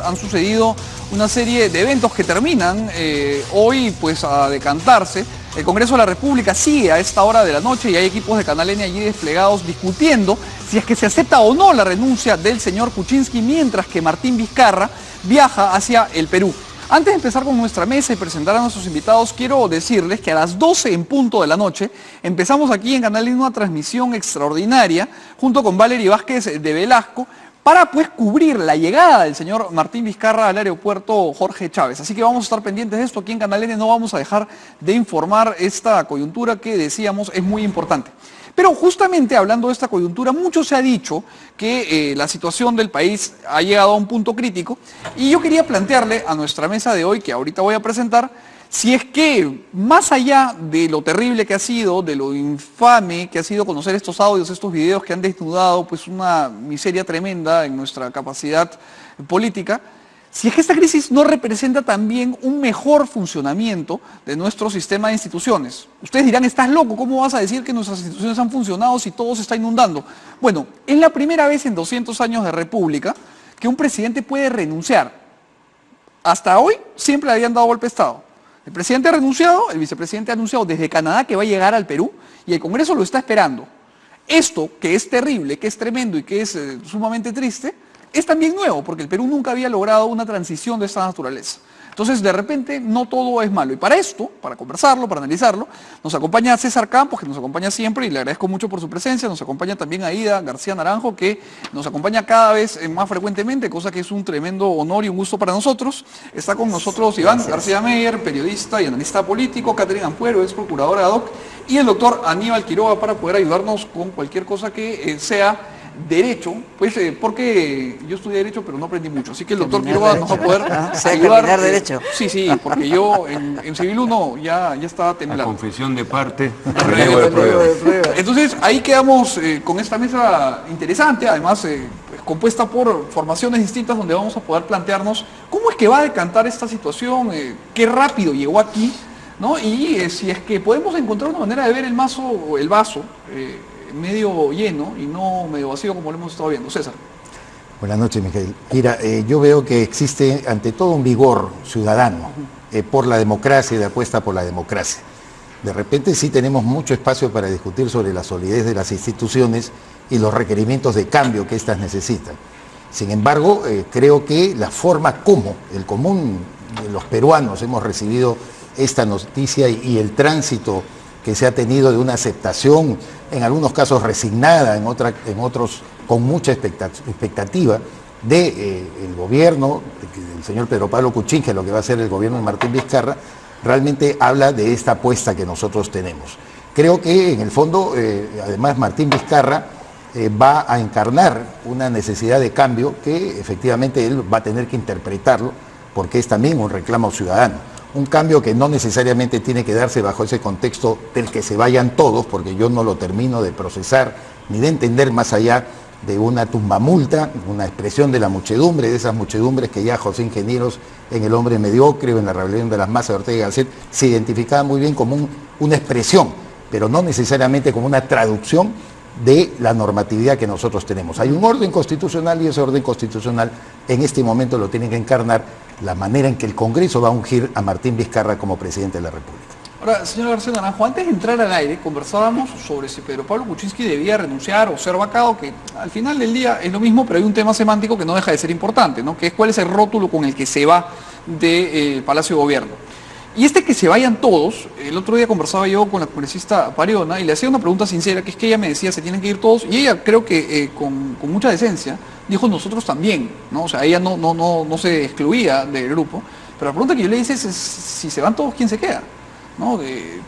han sucedido una serie de eventos que terminan hoy pues a decantarse. El Congreso de la República sigue a esta hora de la noche y hay equipos de Canal N allí desplegados discutiendo si es que se acepta o no la renuncia del señor Kuczynski, mientras que Martín Vizcarra viaja hacia el Perú. Antes de empezar con nuestra mesa y presentar a nuestros invitados, quiero decirles que a las 12 en punto de la noche empezamos aquí en Canal N una transmisión extraordinaria junto con Valery Vázquez de Velasco para pues cubrir la llegada del señor Martín Vizcarra al aeropuerto Jorge Chávez. Así que vamos a estar pendientes de esto aquí en Canal N, no vamos a dejar de informar esta coyuntura que decíamos es muy importante. Pero justamente hablando de esta coyuntura, mucho se ha dicho que la situación del país ha llegado a un punto crítico y yo quería plantearle a nuestra mesa de hoy, que ahorita voy a presentar, si es que más allá de lo terrible que ha sido, de lo infame que ha sido conocer estos audios, estos videos que han desnudado pues una miseria tremenda en nuestra capacidad política, si es que esta crisis no representa también un mejor funcionamiento de nuestro sistema de instituciones. Ustedes dirán, estás loco, ¿cómo vas a decir que nuestras instituciones han funcionado si todo se está inundando? Bueno, es la primera vez en 200 años de república que un presidente puede renunciar. Hasta hoy siempre le habían dado golpe de Estado. El presidente ha renunciado, el vicepresidente ha anunciado desde Canadá que va a llegar al Perú y el Congreso lo está esperando. Esto, que es terrible, que es tremendo y que es sumamente triste, es también nuevo, porque el Perú nunca había logrado una transición de esta naturaleza. Entonces, de repente, no todo es malo. Y para esto, para conversarlo, para analizarlo, nos acompaña César Campos, que nos acompaña siempre y le agradezco mucho por su presencia. Nos acompaña también Aida García Naranjo, que nos acompaña cada vez más frecuentemente, cosa que es un tremendo honor y un gusto para nosotros. Está con nosotros Iván García Meyer, periodista y analista político, Catherine Ampuero, ex procuradora ad hoc, y el doctor Aníbal Quiroga para poder ayudarnos con cualquier cosa que sea derecho, pues porque yo estudié derecho pero no aprendí mucho, así que el doctor Quiroga nos va a poder ayudar. Derecho. Sí, porque yo en Civil 1 ya estaba temblando. La confesión de parte, Prueba de prueba. Entonces ahí quedamos con esta mesa interesante, además pues, compuesta por formaciones distintas donde vamos a poder plantearnos cómo es que va a decantar esta situación, qué rápido llegó aquí, ¿no? Y si es que podemos encontrar una manera de ver el vaso medio lleno y no medio vacío como lo hemos estado viendo. César. Buenas noches, Miguel. Mira, yo veo que existe ante todo un vigor ciudadano por la democracia y de apuesta por la democracia. De repente sí tenemos mucho espacio para discutir sobre la solidez de las instituciones y los requerimientos de cambio que éstas necesitan. Sin embargo, creo que la forma como el común de los peruanos hemos recibido esta noticia y el tránsito que se ha tenido de una aceptación, en algunos casos resignada, en otros con mucha expectativa del gobierno, del señor Pedro Pablo Kuczynski, lo que va a ser el gobierno de Martín Vizcarra, realmente habla de esta apuesta que nosotros tenemos. Creo que en el fondo, además, Martín Vizcarra va a encarnar una necesidad de cambio que efectivamente él va a tener que interpretarlo, porque es también un reclamo ciudadano. Un cambio que no necesariamente tiene que darse bajo ese contexto del que se vayan todos, porque yo no lo termino de procesar ni de entender más allá de una tumbamulta, una expresión de la muchedumbre, de esas muchedumbres que ya José Ingenieros en El hombre mediocre o en La rebelión de las masas de Ortega y Gasset se identificaba muy bien como una expresión, pero no necesariamente como una traducción de la normatividad que nosotros tenemos. Hay un orden constitucional y ese orden constitucional en este momento lo tienen que encarnar la manera en que el Congreso va a ungir a Martín Vizcarra como presidente de la República. Ahora, señor García Naranjo, antes de entrar al aire conversábamos sobre si Pedro Pablo Kuczynski debía renunciar o ser vacado, que al final del día es lo mismo, pero hay un tema semántico que no deja de ser importante, ¿no? Que es cuál es el rótulo con el que se va del Palacio de Gobierno. Y este que se vayan todos, el otro día conversaba yo con la congresista Pariona y le hacía una pregunta sincera, que es que ella me decía, se tienen que ir todos, y ella creo que con mucha decencia dijo nosotros también, ¿no? O sea, ella no se excluía del grupo, pero la pregunta que yo le hice es si se van todos, ¿quién se queda? ¿No?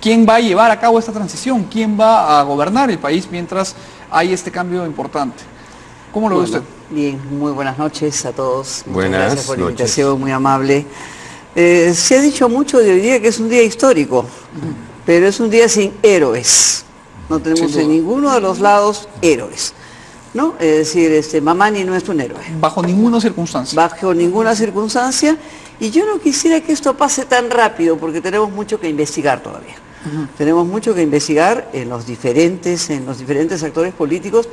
¿Quién va a llevar a cabo esta transición? ¿Quién va a gobernar el país mientras hay este cambio importante? ¿Cómo lo ve usted? Bien, muy buenas noches a todos. Buenas gracias por la noches. invitación, muy amable. Se ha dicho mucho de hoy día que es un día histórico, pero es un día sin héroes. No tenemos en ninguno de los lados héroes, ¿no? Es decir, Mamani no es un héroe. Bajo ninguna circunstancia. Bajo ninguna circunstancia. Y yo no quisiera que esto pase tan rápido, porque tenemos mucho que investigar todavía. Tenemos mucho que investigar en los diferentes actores políticos,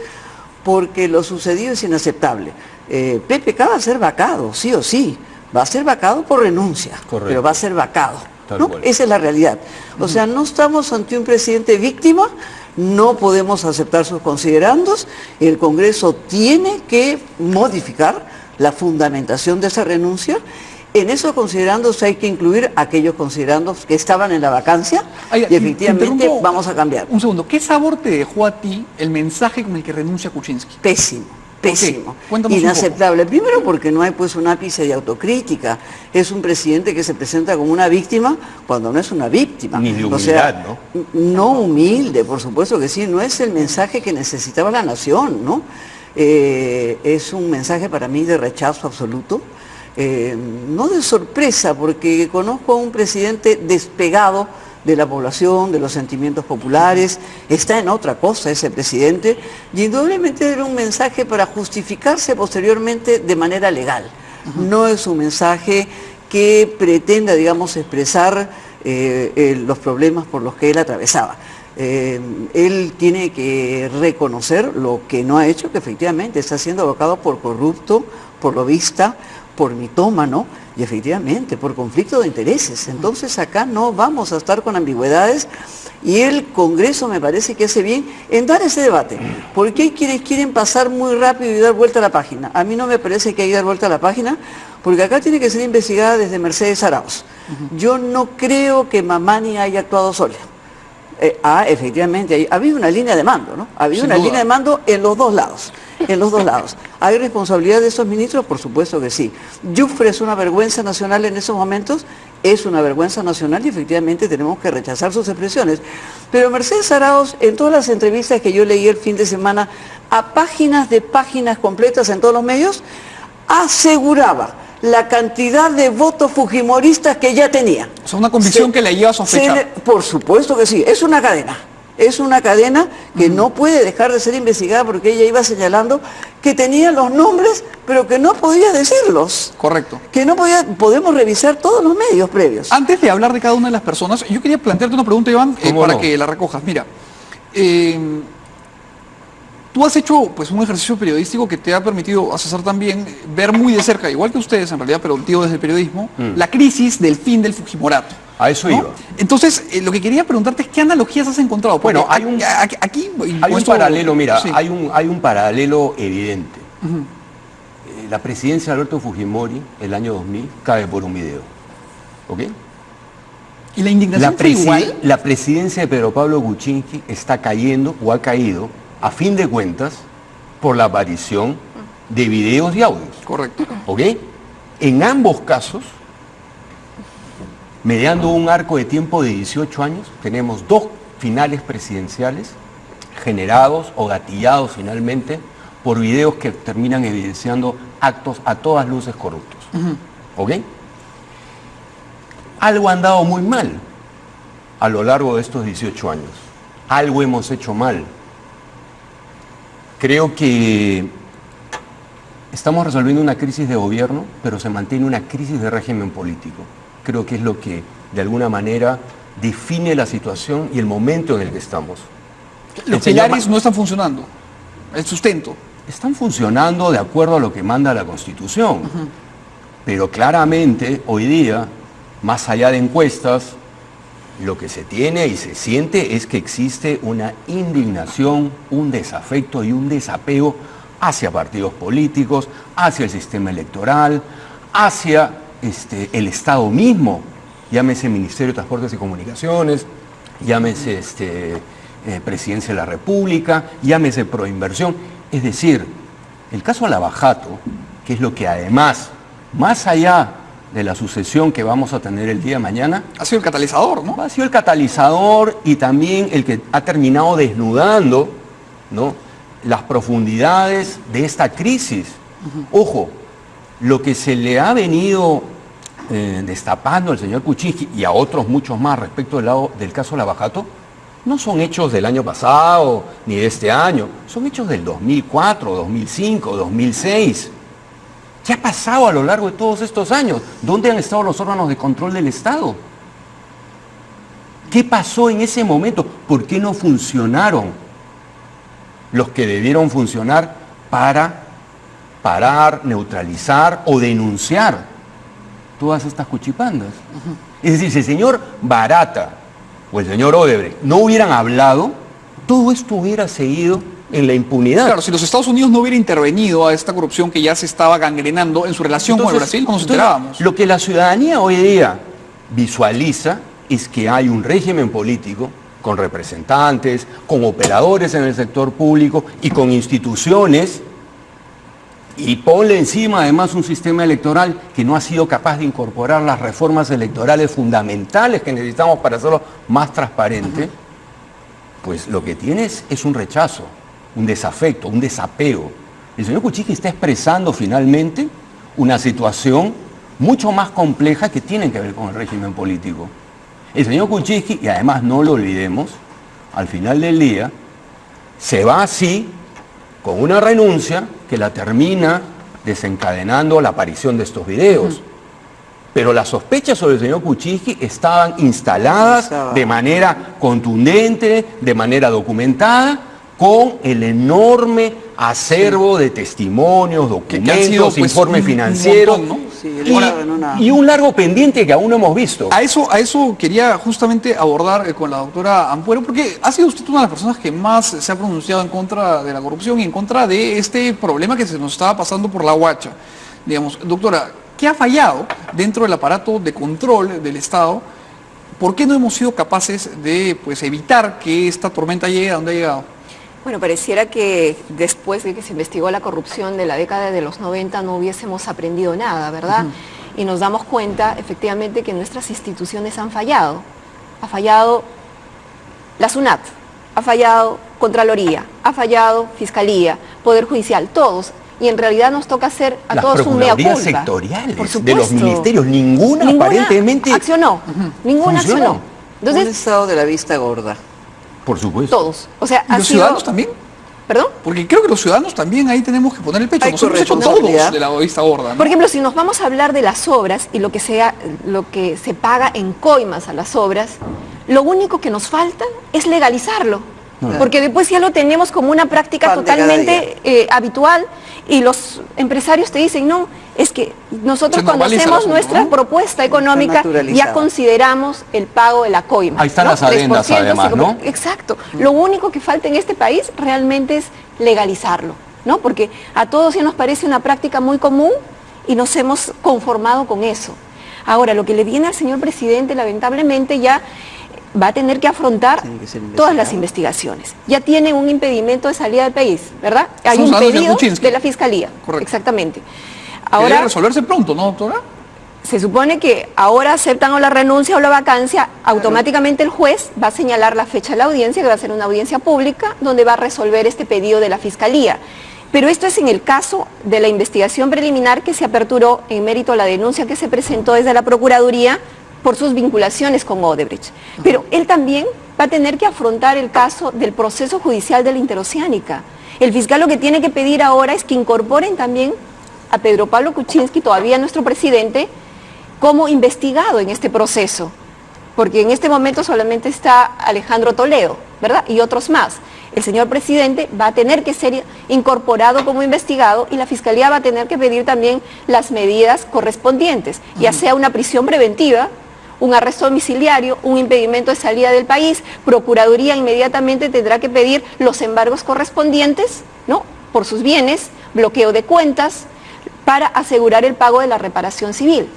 porque lo sucedido es inaceptable. PPK va a ser vacado, sí o sí. Va a ser vacado por renuncia, Correcto. pero va a ser vacado, ¿no? Cual. Esa es la realidad. O sea, no estamos ante un presidente víctima, no podemos aceptar sus considerandos, el Congreso tiene que modificar la fundamentación de esa renuncia. En esos considerandos hay que incluir aquellos considerandos que estaban en la vacancia Oiga, y efectivamente interrumpo vamos a cambiar. Un segundo, ¿qué sabor te dejó a ti el mensaje con el que renuncia Kuczynski? Pésimo. Pésimo, Cuéntanos un inaceptable. Primero porque no hay pues un ápice de autocrítica. Es un presidente que se presenta como una víctima cuando no es una víctima. Ni de humildad, o sea, ¿no? No humilde, por supuesto que sí. No es el mensaje que necesitaba la nación, ¿no? Es un mensaje para mí de rechazo absoluto. No de sorpresa, porque conozco a un presidente despegado de la población, de los sentimientos populares, está en otra cosa ese presidente, y indudablemente era un mensaje para justificarse posteriormente de manera legal. No es un mensaje que pretenda, digamos, expresar los problemas por los que él atravesaba. Él tiene que reconocer lo que no ha hecho, que efectivamente está siendo abocado por corrupto, por lobista, por mitómano y efectivamente por conflicto de intereses. Entonces acá no vamos a estar con ambigüedades y el Congreso me parece que hace bien en dar ese debate, porque hay quienes quieren pasar muy rápido y dar vuelta a la página. A mí no me parece que hay que dar vuelta a la página, porque acá tiene que ser investigada desde Mercedes Arauz. Yo no creo que Mamani haya actuado sola. Efectivamente, ha habido una línea de mando, ¿no? Ha habido Sin una duda. línea de mando en los dos lados. En los dos lados. ¿Hay responsabilidad de esos ministros? Por supuesto que sí. Yufre es una vergüenza nacional en esos momentos, es una vergüenza nacional y efectivamente tenemos que rechazar sus expresiones. Pero Mercedes Arauz, en todas las entrevistas que yo leí el fin de semana, a páginas de páginas completas en todos los medios, aseguraba la cantidad de votos fujimoristas que ya tenía. O sea, una convicción que le lleva a sospechar. Por supuesto que sí, es una cadena. Es una cadena que no puede dejar de ser investigada porque ella iba señalando que tenía los nombres, pero que no podía decirlos. Correcto. Que no podía, podemos revisar todos los medios previos. Antes de hablar de cada una de las personas, yo quería plantearte una pregunta, Iván, para no? que la recojas. Mira, tú has hecho pues un ejercicio periodístico que te ha permitido, a César también, ver muy de cerca, igual que ustedes en realidad, pero tío desde el periodismo, la crisis del fin del Fujimorato. A eso ¿no? iba. Entonces, lo que quería preguntarte es qué analogías has encontrado. Porque Bueno, hay un- aquí Hay un paralelo, mira, sí. hay un paralelo evidente. La presidencia de Alberto Fujimori, el año 2000, cae por un video. ¿Ok? Y la indignación fue igual. La presidencia de Pedro Pablo Kuczynski está cayendo o ha caído, a fin de cuentas, por la aparición de videos y audios. Correcto. ¿Ok? En ambos casos, mediando un arco de tiempo de 18 años, tenemos dos finales presidenciales generados o gatillados finalmente por videos que terminan evidenciando actos a todas luces corruptos. ¿Ok? Algo ha andado muy mal a lo largo de estos 18 años. Algo hemos hecho mal. Creo que estamos resolviendo una crisis de gobierno, pero se mantiene una crisis de régimen político. Creo que es lo que, de alguna manera, define la situación y el momento en el que estamos. Los pilares no están funcionando. El sustento. Están funcionando de acuerdo a lo que manda la Constitución. Pero claramente, hoy día, más allá de encuestas, lo que se tiene y se siente es que existe una indignación, un desafecto y un desapego hacia partidos políticos, hacia el sistema electoral, hacia el Estado mismo, llámese Ministerio de Transportes y Comunicaciones, llámese Presidencia de la República, llámese Proinversión. Es decir, el caso Lavajato, que es lo que además, más allá de la sucesión que vamos a tener el día de mañana, Ha sido el catalizador, ¿no? ha sido el catalizador y también el que ha terminado desnudando, ¿no?, las profundidades de esta crisis. Ojo, lo que se le ha venido destapando al señor Kuczynski y a otros muchos más respecto del caso Lavajato, no son hechos del año pasado ni de este año, son hechos del 2004, 2005, 2006. ¿Qué ha pasado a lo largo de todos estos años? ¿Dónde han estado los órganos de control del Estado? ¿Qué pasó en ese momento? ¿Por qué no funcionaron los que debieron funcionar para parar, neutralizar o denunciar todas estas cuchipandas. Es decir, si el señor Barata o el señor Odebrecht no hubieran hablado, todo esto hubiera seguido en la impunidad. Claro, si los Estados Unidos no hubiera intervenido a esta corrupción que ya se estaba gangrenando en su relación con el Brasil, no nos enterábamos. Lo que la ciudadanía hoy día visualiza es que hay un régimen político con representantes, con operadores en el sector público y con instituciones, y ponle encima además un sistema electoral que no ha sido capaz de incorporar las reformas electorales fundamentales que necesitamos para hacerlo más transparente, pues lo que tienes es un rechazo, un desafecto, un desapego. El señor Kuczynski está expresando finalmente una situación mucho más compleja que tiene que ver con el régimen político. El señor Kuczynski, y además no lo olvidemos, al final del día, se va así con una renuncia que la termina desencadenando la aparición de estos videos. Pero las sospechas sobre el señor Kuczynski estaban instaladas de manera contundente, de manera documentada, con el enorme acervo de testimonios, documentos, que han sido, pues, informes financieros, montón, ¿no? Sí, y un largo pendiente que aún no hemos visto. A eso quería justamente abordar con la doctora Ampuero, porque ha sido usted una de las personas que más se ha pronunciado en contra de la corrupción y en contra de este problema que se nos estaba pasando por la Huacha. Digamos, doctora, ¿qué ha fallado dentro del aparato de control del Estado? ¿Por qué no hemos sido capaces de, pues, evitar que esta tormenta llegue a donde ha llegado? Bueno, pareciera que después de que se investigó la corrupción de la década de los 90 no hubiésemos aprendido nada, ¿verdad? Y nos damos cuenta efectivamente que nuestras instituciones han fallado. Ha fallado la SUNAT, ha fallado Contraloría, ha fallado Fiscalía, Poder Judicial, todos. Y en realidad nos toca hacer a todos un mea culpa. Las procuradurías sectoriales Por de los ministerios, ninguna aparentemente accionó, ninguna funcionó. accionó. Un estado de la vista gorda. Por supuesto. Todos. O sea, ¿Y los ciudadanos también? ¿Perdón? Porque creo que los ciudadanos también ahí tenemos que poner el pecho. Hay Nos hemos hecho todos corresponsabilidad. de la vista gorda, ¿no? Por ejemplo, si nos vamos a hablar de las obras y lo que se paga en coimas a las obras, lo único que nos falta es legalizarlo. Porque después ya lo tenemos como una práctica Pan de cada totalmente habitual y los empresarios te dicen, no, es que nosotros Se cuando normaliza el hacemos asunto, nuestra ¿no? propuesta económica ya naturalizado. consideramos el pago de la coima. Ahí están ¿no? las adendas 3%, además, 5%. ¿no? Exacto. Lo único que falta en este país realmente es legalizarlo, ¿no? Porque a todos ya nos parece una práctica muy común y nos hemos conformado con eso. Ahora, lo que le viene al señor presidente, lamentablemente, ya va a tener que afrontar Tiene que ser todas las investigado. investigaciones. Ya tiene un impedimento de salida del país, ¿verdad? Hay Estamos un hablando del señor pedido Kuczynski. de la Fiscalía. Correcto. Exactamente. Que debe Ahora, resolverse pronto, ¿no, doctora? se supone que ahora aceptan o la renuncia o la vacancia, automáticamente el juez va a señalar la fecha de la audiencia, que va a ser una audiencia pública, donde va a resolver este pedido de la Fiscalía. Pero esto es en el caso de la investigación preliminar que se aperturó en mérito a la denuncia que se presentó desde la Procuraduría por sus vinculaciones con Odebrecht. Pero él también va a tener que afrontar el caso del proceso judicial de la Interoceánica. El fiscal lo que tiene que pedir ahora es que incorporen también a Pedro Pablo Kuczynski, todavía nuestro presidente, como investigado en este proceso. Porque en este momento solamente está Alejandro Toledo, ¿verdad? Y otros más. El señor presidente va a tener que ser incorporado como investigado y la Fiscalía va a tener que pedir también las medidas correspondientes, ya sea una prisión preventiva, un arresto domiciliario, un impedimento de salida del país. Procuraduría inmediatamente tendrá que pedir los embargos correspondientes, ¿no?, por sus bienes, bloqueo de cuentas, para asegurar el pago de la reparación civil.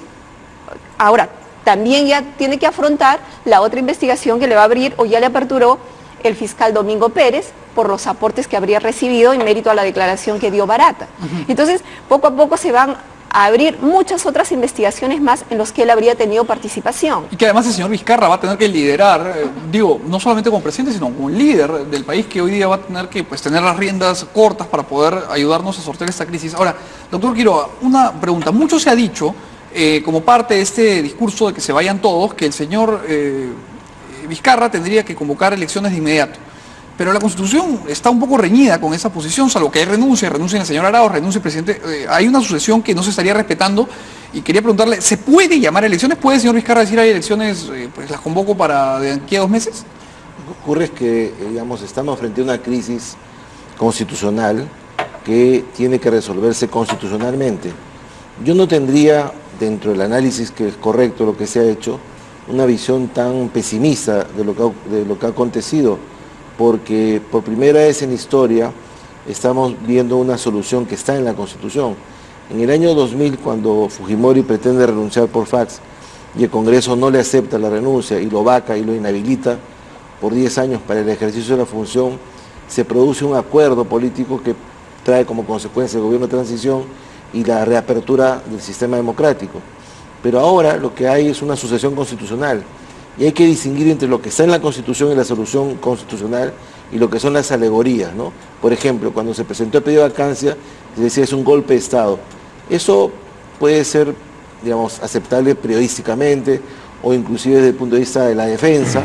Ahora, también ya tiene que afrontar la otra investigación que le va a abrir o ya le aperturó el fiscal Domingo Pérez por los aportes que habría recibido en mérito a la declaración que dio Barata. Entonces, poco a poco se van a abrir muchas otras investigaciones más en los que él habría tenido participación. Y que además el señor Vizcarra va a tener que liderar, no solamente como presidente, sino como líder del país, que hoy día va a tener que, pues, tener las riendas cortas para poder ayudarnos a sortear esta crisis. Ahora, doctor Quiroga, una pregunta. Mucho se ha dicho, como parte de este discurso de que se vayan todos, que el señor Vizcarra tendría que convocar elecciones de inmediato. Pero la Constitución está un poco reñida con esa posición, salvo que hay renuncia el señor Arauz, renuncia el presidente. Hay una sucesión que no se estaría respetando y quería preguntarle, ¿se puede llamar a elecciones? ¿Puede el señor Vizcarra decir hay elecciones, pues las convoco para de aquí a 2 meses? Lo que ocurre es que, digamos, estamos frente a una crisis constitucional que tiene que resolverse constitucionalmente. Yo no tendría, dentro del análisis que es correcto lo que se ha hecho, una visión tan pesimista de lo que ha acontecido, porque por primera vez en la historia estamos viendo una solución que está en la Constitución. En el año 2000, cuando Fujimori pretende renunciar por fax y el Congreso no le acepta la renuncia y lo vaca y lo inhabilita por 10 años para el ejercicio de la función, se produce un acuerdo político que trae como consecuencia el gobierno de transición y la reapertura del sistema democrático. Pero ahora lo que hay es una sucesión constitucional y hay que distinguir entre lo que está en la Constitución y la solución constitucional y lo que son las alegorías, ¿no? Por ejemplo, cuando se presentó el pedido de vacancia, se decía es un golpe de Estado. Eso puede ser, digamos, aceptable periodísticamente o inclusive desde el punto de vista de la defensa,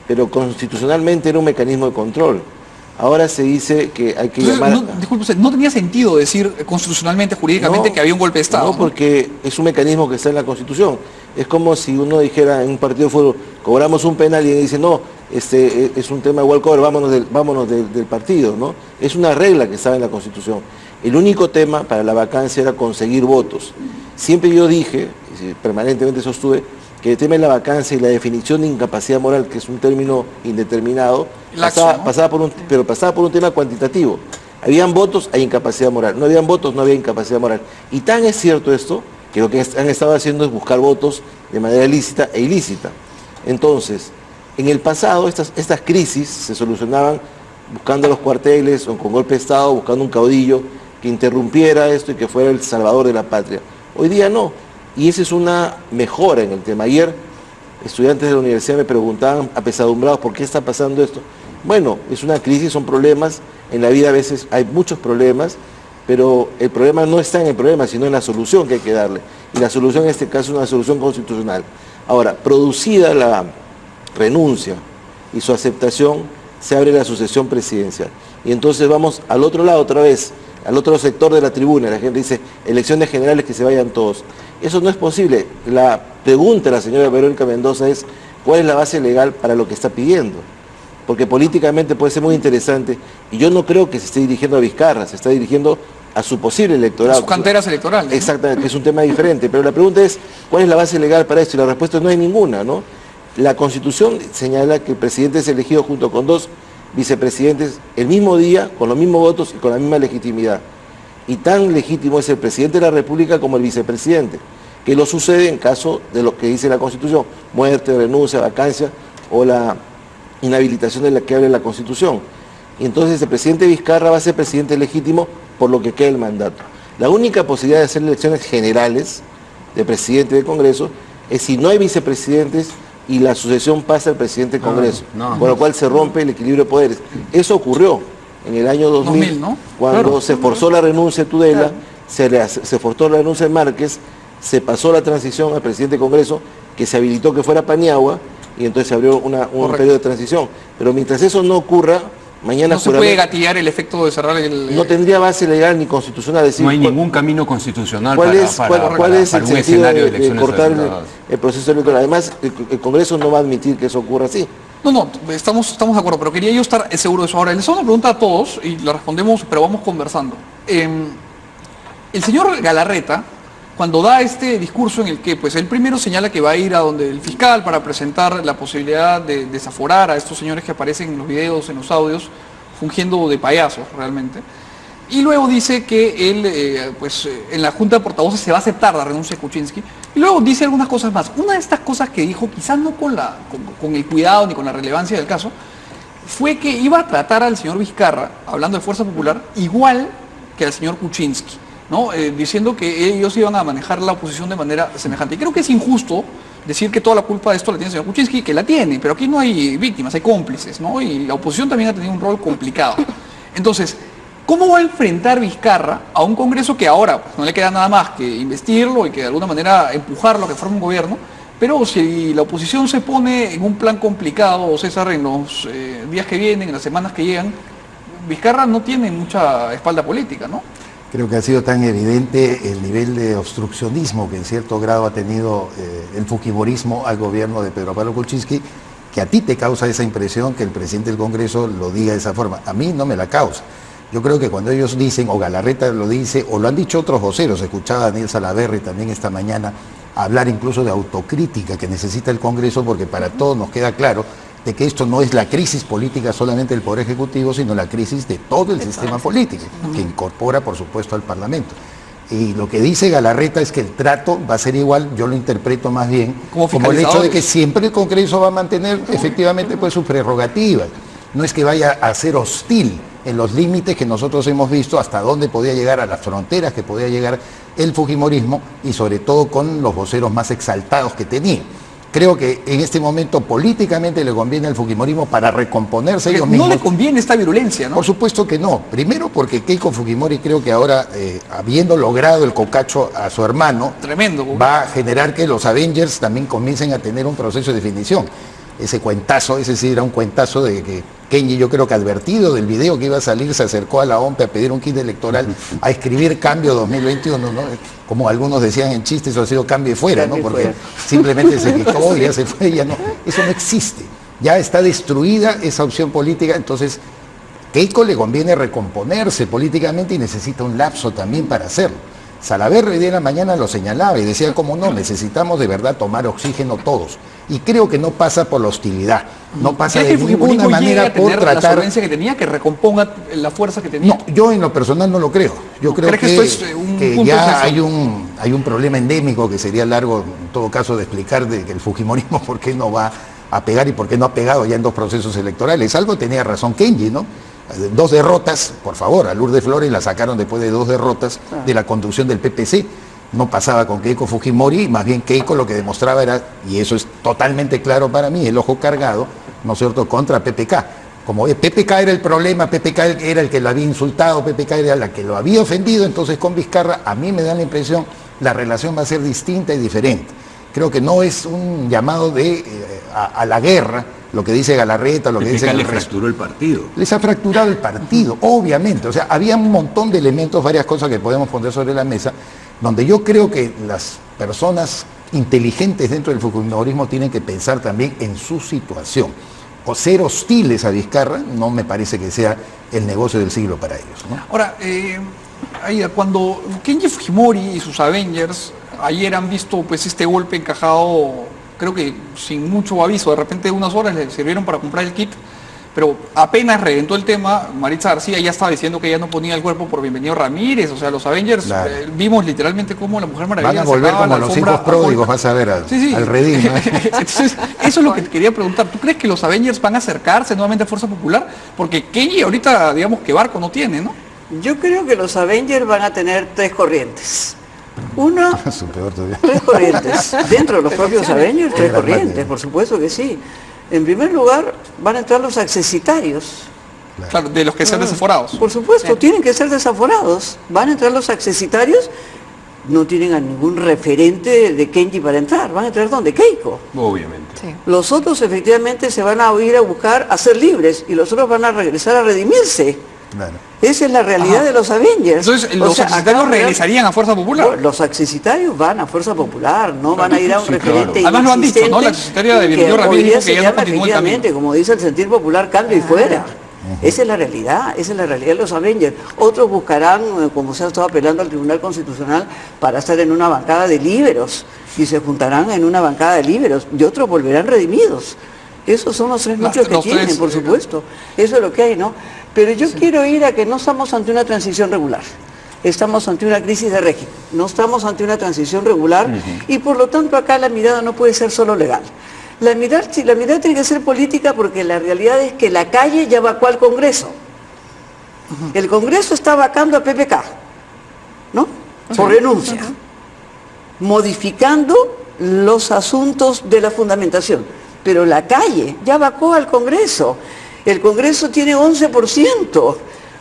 pero constitucionalmente era un mecanismo de control. Ahora se dice que hay que llamar... Disculpe, no tenía sentido decir constitucionalmente, jurídicamente, que había un golpe de Estado. No, porque es un mecanismo que está en la Constitución. Es como si uno dijera en un partido de fútbol, cobramos un penal y dice, no, es un tema de walkover, vámonos del partido, ¿no? Es una regla que estaba en la Constitución. El único tema para la vacancia era conseguir votos. Siempre yo dije, y permanentemente sostuve, que el tema de la vacancia y la definición de incapacidad moral, que es un término indeterminado, pasaba por un tema cuantitativo. Habían votos, hay incapacidad moral. No habían votos, no había incapacidad moral. Y tan es cierto esto, que lo que han estado haciendo es buscar votos de manera lícita e ilícita. Entonces, en el pasado estas crisis se solucionaban buscando los cuarteles o con golpe de Estado, buscando un caudillo que interrumpiera esto y que fuera el salvador de la patria. Hoy día no. Y esa es una mejora en el tema. Ayer estudiantes de la universidad me preguntaban apesadumbrados por qué está pasando esto. Bueno, es una crisis, son problemas. En la vida a veces hay muchos problemas, pero el problema no está en el problema, sino en la solución que hay que darle. Y la solución en este caso es una solución constitucional. Ahora, producida la renuncia y su aceptación, se abre la sucesión presidencial. Y entonces vamos al otro lado otra vez, al otro sector de la tribuna. La gente dice, elecciones generales que se vayan todos. Eso no es posible. La pregunta de la señora Verónica Mendoza es, ¿cuál es la base legal para lo que está pidiendo? Porque políticamente puede ser muy interesante, y yo no creo que se esté dirigiendo a Vizcarra, se está dirigiendo a su posible electorado. A sus canteras electorales, ¿no? Exactamente, que es un tema diferente. Pero la pregunta es, ¿cuál es la base legal para esto? Y la respuesta es no hay ninguna, ¿no? La Constitución señala que el presidente es elegido junto con 2 vicepresidentes el mismo día, con los mismos votos y con la misma legitimidad. Y tan legítimo es el presidente de la República como el vicepresidente, que lo sucede en caso de lo que dice la Constitución, muerte, renuncia, vacancia o la inhabilitación de la que habla la Constitución. Y entonces el presidente Vizcarra va a ser presidente legítimo por lo que queda el mandato. La única posibilidad de hacer elecciones generales de presidente del Congreso es si no hay vicepresidentes y la sucesión pasa al presidente del Congreso, con lo cual se rompe el equilibrio de poderes. Eso ocurrió en el año 2000, ¿no? Cuando se forzó la renuncia de Tudela, se forzó la renuncia de Márquez, se pasó la transición al presidente del Congreso, que se habilitó que fuera Paniagua, y entonces se abrió un periodo de transición. Pero mientras eso no ocurra, mañana no se puede gatillar el efecto de cerrar el... No tendría base legal ni constitucional. Decir, no hay ningún camino constitucional ¿cuál es el un sentido escenario de cortar el proceso electoral? Además, el Congreso no va a admitir que eso ocurra así. No, estamos de acuerdo, pero quería yo estar seguro de eso. Ahora, les hago una pregunta a todos y la respondemos, pero vamos conversando. El señor Galarreta, cuando da este discurso en el que pues él primero señala que va a ir a donde el fiscal para presentar la posibilidad de desaforar a estos señores que aparecen en los videos, en los audios, fungiendo de payasos realmente, y luego dice que él en la Junta de Portavoces se va a aceptar la renuncia de Kuczynski, y luego dice algunas cosas más. Una de estas cosas que dijo, quizás no con el cuidado ni con la relevancia del caso, fue que iba a tratar al señor Vizcarra, hablando de Fuerza Popular, igual que al señor Kuczynski, ¿no? Diciendo que ellos iban a manejar la oposición de manera semejante. Y creo que es injusto decir que toda la culpa de esto la tiene el señor Kuczynski, que la tiene, pero aquí no hay víctimas, hay cómplices, ¿no? Y la oposición también ha tenido un rol complicado. Entonces, ¿cómo va a enfrentar Vizcarra a un Congreso que ahora pues, no le queda nada más que investirlo y que de alguna manera empujarlo a que forme un gobierno? Pero si la oposición se pone en un plan complicado, César, en los días que vienen, en las semanas que llegan, Vizcarra no tiene mucha espalda política, ¿no? Creo que ha sido tan evidente el nivel de obstruccionismo que en cierto grado ha tenido el fujimorismo al gobierno de Pedro Pablo Kuczynski, que a ti te causa esa impresión que el presidente del Congreso lo diga de esa forma. A mí no me la causa. Yo creo que cuando ellos dicen, o Galarreta lo dice, o lo han dicho otros voceros, escuchaba a Daniel Salaverry también esta mañana hablar incluso de autocrítica que necesita el Congreso, porque para todos nos queda claro de que esto no es la crisis política solamente del Poder Ejecutivo, sino la crisis de todo el sistema político, que incorpora, por supuesto, al Parlamento. Y lo que dice Galarreta es que el trato va a ser igual, yo lo interpreto más bien como el hecho de que siempre el Congreso va a mantener efectivamente pues sus prerrogativas. No es que vaya a ser hostil en los límites que nosotros hemos visto, hasta dónde podía llegar, a las fronteras que podía llegar el fujimorismo, y sobre todo con los voceros más exaltados que tenía. Creo que en este momento políticamente le conviene al fujimorismo para recomponerse ellos mismos. No le conviene esta virulencia, ¿no? Por supuesto que no. Primero porque Keiko Fujimori creo que ahora, habiendo logrado el cocacho a su hermano, Tremendo. va a generar que los Avengers también comiencen a tener un proceso de definición. Ese cuentazo, ese sí era un cuentazo de que Kenji, yo creo que advertido del video que iba a salir, se acercó a la OMP a pedir un kit electoral, a escribir cambio 2021, ¿no? Como algunos decían en chistes, eso ha sido cambio y fuera, ¿no? Porque simplemente se quitó y ya se fue, ya no. Eso no existe. Ya está destruida esa opción política, entonces Keiko le conviene recomponerse políticamente y necesita un lapso también para hacerlo. Salaverry hoy día en la mañana lo señalaba y decía, como no, necesitamos de verdad tomar oxígeno todos. Y creo que no pasa por la hostilidad, no pasa de ninguna manera por tratar... la solvencia que tenía, que recomponga la fuerza que tenía? No, yo en lo personal no lo creo. Yo creo que ya hay un problema endémico que sería largo, en todo caso, de explicar de que el fujimorismo por qué no va a pegar y por qué no ha pegado ya en 2 procesos electorales. Algo tenía razón Kenji, ¿no? 2 derrotas, por favor, a Lourdes Flores la sacaron después de 2 derrotas de la conducción del PPC. No pasaba con Keiko Fujimori, más bien Keiko lo que demostraba era, y eso es totalmente claro para mí, el ojo cargado, ¿no es cierto?, contra PPK. Como PPK era el problema, PPK era el que lo había insultado, PPK era la que lo había ofendido, entonces con Vizcarra a mí me da la impresión la relación va a ser distinta y diferente. Creo que no es un llamado a la guerra, lo que dice Galarreta, lo que dice... le fracturó el partido. Les ha fracturado el partido, obviamente. O sea, había un montón de elementos, varias cosas que podemos poner sobre la mesa, donde yo creo que las personas inteligentes dentro del fujimorismo tienen que pensar también en su situación. O ser hostiles a Vizcarra no me parece que sea el negocio del siglo para ellos, ¿no? Ahora, Aida, cuando Kenji Fujimori y sus Avengers ayer han visto pues este golpe encajado, creo que sin mucho aviso, de repente unas horas les sirvieron para comprar el kit, pero apenas reventó el tema, Maritza García ya estaba diciendo que ella no ponía el cuerpo por Bienvenido Ramírez, o sea, los Avengers, claro. Vimos literalmente cómo la Mujer Maravilla van a volver como los hijos pródigos, vas a ver al redil, ¿no? Entonces, eso es lo que te quería preguntar. ¿Tú crees que los Avengers van a acercarse nuevamente a Fuerza Popular? Porque Kenji ahorita, digamos que barco no tiene, ¿no? Yo creo que los Avengers van a tener 3 corrientes. Una, su peor todavía. 3 corrientes. Dentro de los propios Avengers, 3 corrientes, por supuesto que sí. En primer lugar, van a entrar los accesitarios. Claro, de los que sean desaforados. Por supuesto, tienen que ser desaforados. Van a entrar los accesitarios, no tienen a ningún referente de Kenji para entrar. ¿Van a entrar dónde? Keiko. Obviamente. Sí. Los otros efectivamente se van a ir a buscar a ser libres y los otros van a regresar a redimirse. Claro. Esa es la realidad de los Avengers. Entonces, ¿los accesitarios regresarían a Fuerza Popular? Los accesitarios van a Fuerza Popular, no van a ir a un referente Además lo han dicho, ¿no? La accesitaria de Bienvenido Ramírez dijo que ya no continúa el camino. Como dice el sentir popular, cambio y fuera. Esa es la realidad de los Avengers. Otros buscarán, como se ha estado apelando al Tribunal Constitucional, para estar en una bancada de líberos, y se juntarán en una bancada de líberos, y otros volverán redimidos. Esos son los 3 núcleos que tienen, por supuesto. Eso es lo que hay, ¿no? Pero yo quiero ir a que no estamos ante una transición regular. Estamos ante una crisis de régimen. No estamos ante una transición regular y por lo tanto acá la mirada no puede ser solo legal. La mirada tiene que ser política porque la realidad es que la calle ya vacó al Congreso. El Congreso está vacando a PPK, ¿no? Por renuncia. Modificando los asuntos de la fundamentación. Pero la calle ya vacó al Congreso. El Congreso tiene 11%.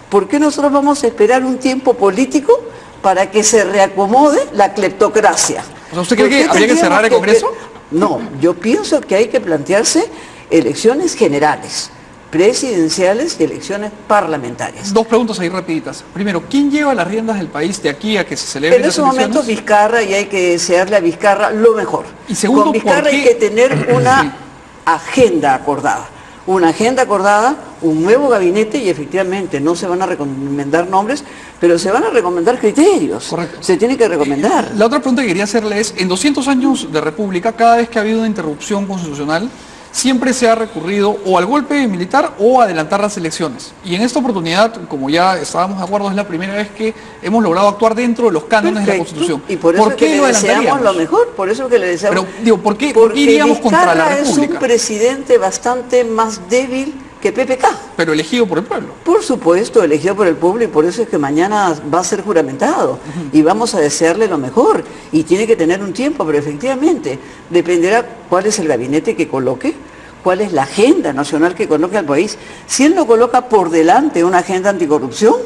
¿Por qué nosotros vamos a esperar un tiempo político para que se reacomode la cleptocracia? O sea, ¿usted cree que habría que cerrar el Congreso? No, yo pienso que hay que plantearse elecciones generales, presidenciales y elecciones parlamentarias. 2 preguntas ahí rapiditas. Primero, ¿quién lleva las riendas del país de aquí a que se celebren las elecciones? En esos momentos Vizcarra, y hay que desearle a Vizcarra lo mejor. Y segundo, con Vizcarra hay que tener una agenda acordada. una agenda acordada, un nuevo gabinete y efectivamente no se van a recomendar nombres, pero se van a recomendar criterios. Correcto. Se tiene que recomendar. La otra pregunta que quería hacerle es, en 200 años de República, cada vez que ha habido una interrupción constitucional, siempre se ha recurrido o al golpe militar o a adelantar las elecciones. Y en esta oportunidad, como ya estábamos de acuerdo, es la primera vez que hemos logrado actuar dentro de los cánones de la Perfecto. Constitución. Y por eso es que le deseamos adelantaríamos? lo mejor, por eso es que le deseamos. Pero, digo, ¿por qué Porque iríamos contra la Vizcarra es un República? presidente bastante más débil que PPK. Pero elegido por el pueblo. Por supuesto, elegido por el pueblo y por eso es que mañana va a ser juramentado y vamos a desearle lo mejor y tiene que tener un tiempo, pero efectivamente dependerá cuál es el gabinete que coloque, cuál es la agenda nacional que coloque al país. Si él no coloca por delante una agenda anticorrupción,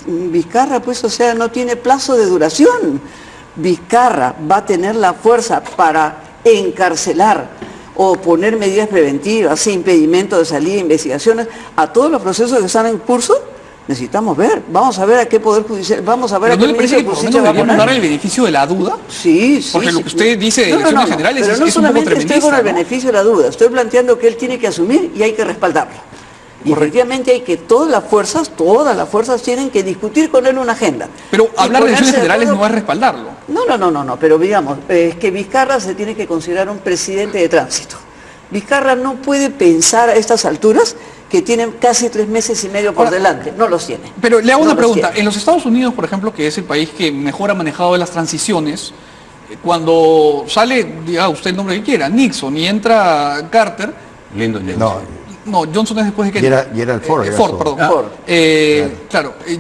Vizcarra pues o sea no tiene plazo de duración. Vizcarra va a tener la fuerza para encarcelar o poner medidas preventivas, impedimento de salida, investigaciones, a todos los procesos que están en curso. Necesitamos ver, vamos a ver a qué Poder Judicial, vamos a ver ¿Pero a no qué le parece ministro que de por lo Justicia menos va a deberíamos poner? dar el beneficio de la duda? Sí, sí. Porque lo que usted dice de elecciones generales pero es no un poco solamente estoy tremendista, con el ¿no? beneficio de la duda, estoy planteando que él tiene que asumir y hay que respaldarlo. Y efectivamente hay que todas las fuerzas tienen que discutir con él una agenda. Pero Y hablar de elecciones ponerse de generales acuerdo. no es respaldarlo. No, pero digamos, es que Vizcarra se tiene que considerar un presidente de tránsito. Vizcarra no puede pensar a estas alturas que tienen casi 3 meses y medio por Ahora, delante, no los tiene. Pero le hago No una los pregunta. tiene. En los Estados Unidos, por ejemplo, que es el país que mejor ha manejado las transiciones, cuando sale, diga usted el nombre que quiera, Nixon, y entra Carter, Lyndon Johnson. No, Johnson es después de Kennedy. Gerald Ford. era Ford, su- perdón. Ford.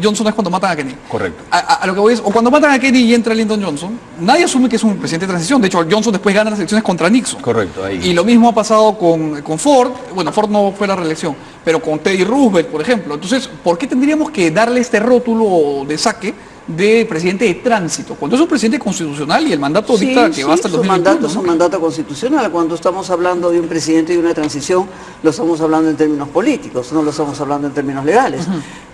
Johnson es cuando matan a Kennedy. Correcto. A lo que voy es, o cuando matan a Kennedy y entra Lyndon Johnson, nadie asume que es un presidente de transición. De hecho, Johnson después gana las elecciones contra Nixon. Correcto, ahí. Y lo mismo ha pasado con Ford. Bueno, Ford no fue la reelección, pero con Teddy Roosevelt, por ejemplo. Entonces, ¿por qué tendríamos que darle este rótulo de saque de presidente de tránsito? Cuando es un presidente constitucional y el mandato dicta que va hasta el su 2021. mandato es ¿no? un mandato constitucional. Cuando estamos hablando de un presidente y una transición, lo estamos hablando en términos políticos, no lo estamos hablando en términos legales.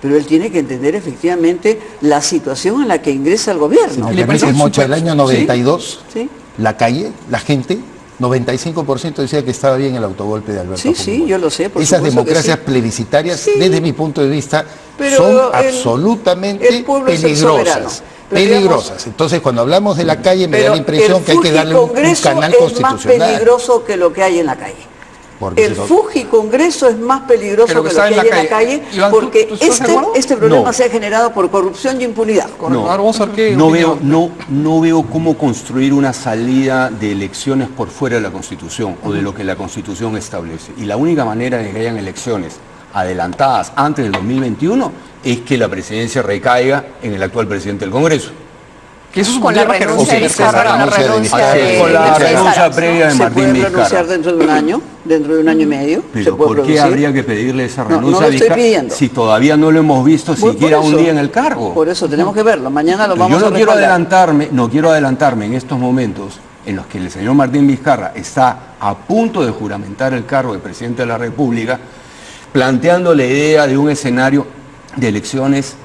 Pero él tiene que entender efectivamente la situación en la que ingresa el gobierno. ¿Y le parece Mocha, el súper- año 92, ¿Sí? la calle, la gente, 95% decía que estaba bien el autogolpe de Alberto Sí, Fujimori. yo lo sé, por Esas supuesto que democracias sí. plebiscitarias, Sí. desde mi punto de vista, Pero son el absolutamente pueblo es el soberano. peligrosas. Pero Peligrosas. Entonces, cuando hablamos de la calle, me da Pero la impresión el que hay que darle un Fujicongreso canal es constitucional. más peligroso que lo que hay en la calle. Porque El si no- Fujicongreso es más peligroso Pero que que lo está que en hay la en la calle. calle Iván, porque ¿tú estás de acuerdo? este problema No. se ha generado por corrupción y impunidad. Correcto. No. Ahora vamos a ver qué No veo, opinión. no veo cómo construir una salida de elecciones por fuera de la Constitución o de lo que la Constitución establece. Y la única manera de que hayan elecciones adelantadas antes del 2021 es que la presidencia recaiga en el actual presidente del Congreso. Que eso Con la supondría que renuncia de renuncie Vizcarra, con la renuncia de renuncia Vizcarra. de Con la Mercedes renuncia Arauz, ¿no? previa de Se Martín puede Vizcarra. renunciar dentro de un año, dentro de un año y medio. se Pero puede ¿por qué producir. habría que pedirle esa No, renuncia no lo a estoy Vizcarra pidiendo. si todavía no lo hemos visto Por siquiera un eso. día en el cargo? Por eso tenemos que verlo. Mañana lo Pero vamos yo a no quiero respaldar. no quiero adelantarme en estos momentos en los que el señor Martín Vizcarra está a punto de juramentar el cargo de presidente de la República, planteando la idea de un escenario de elecciones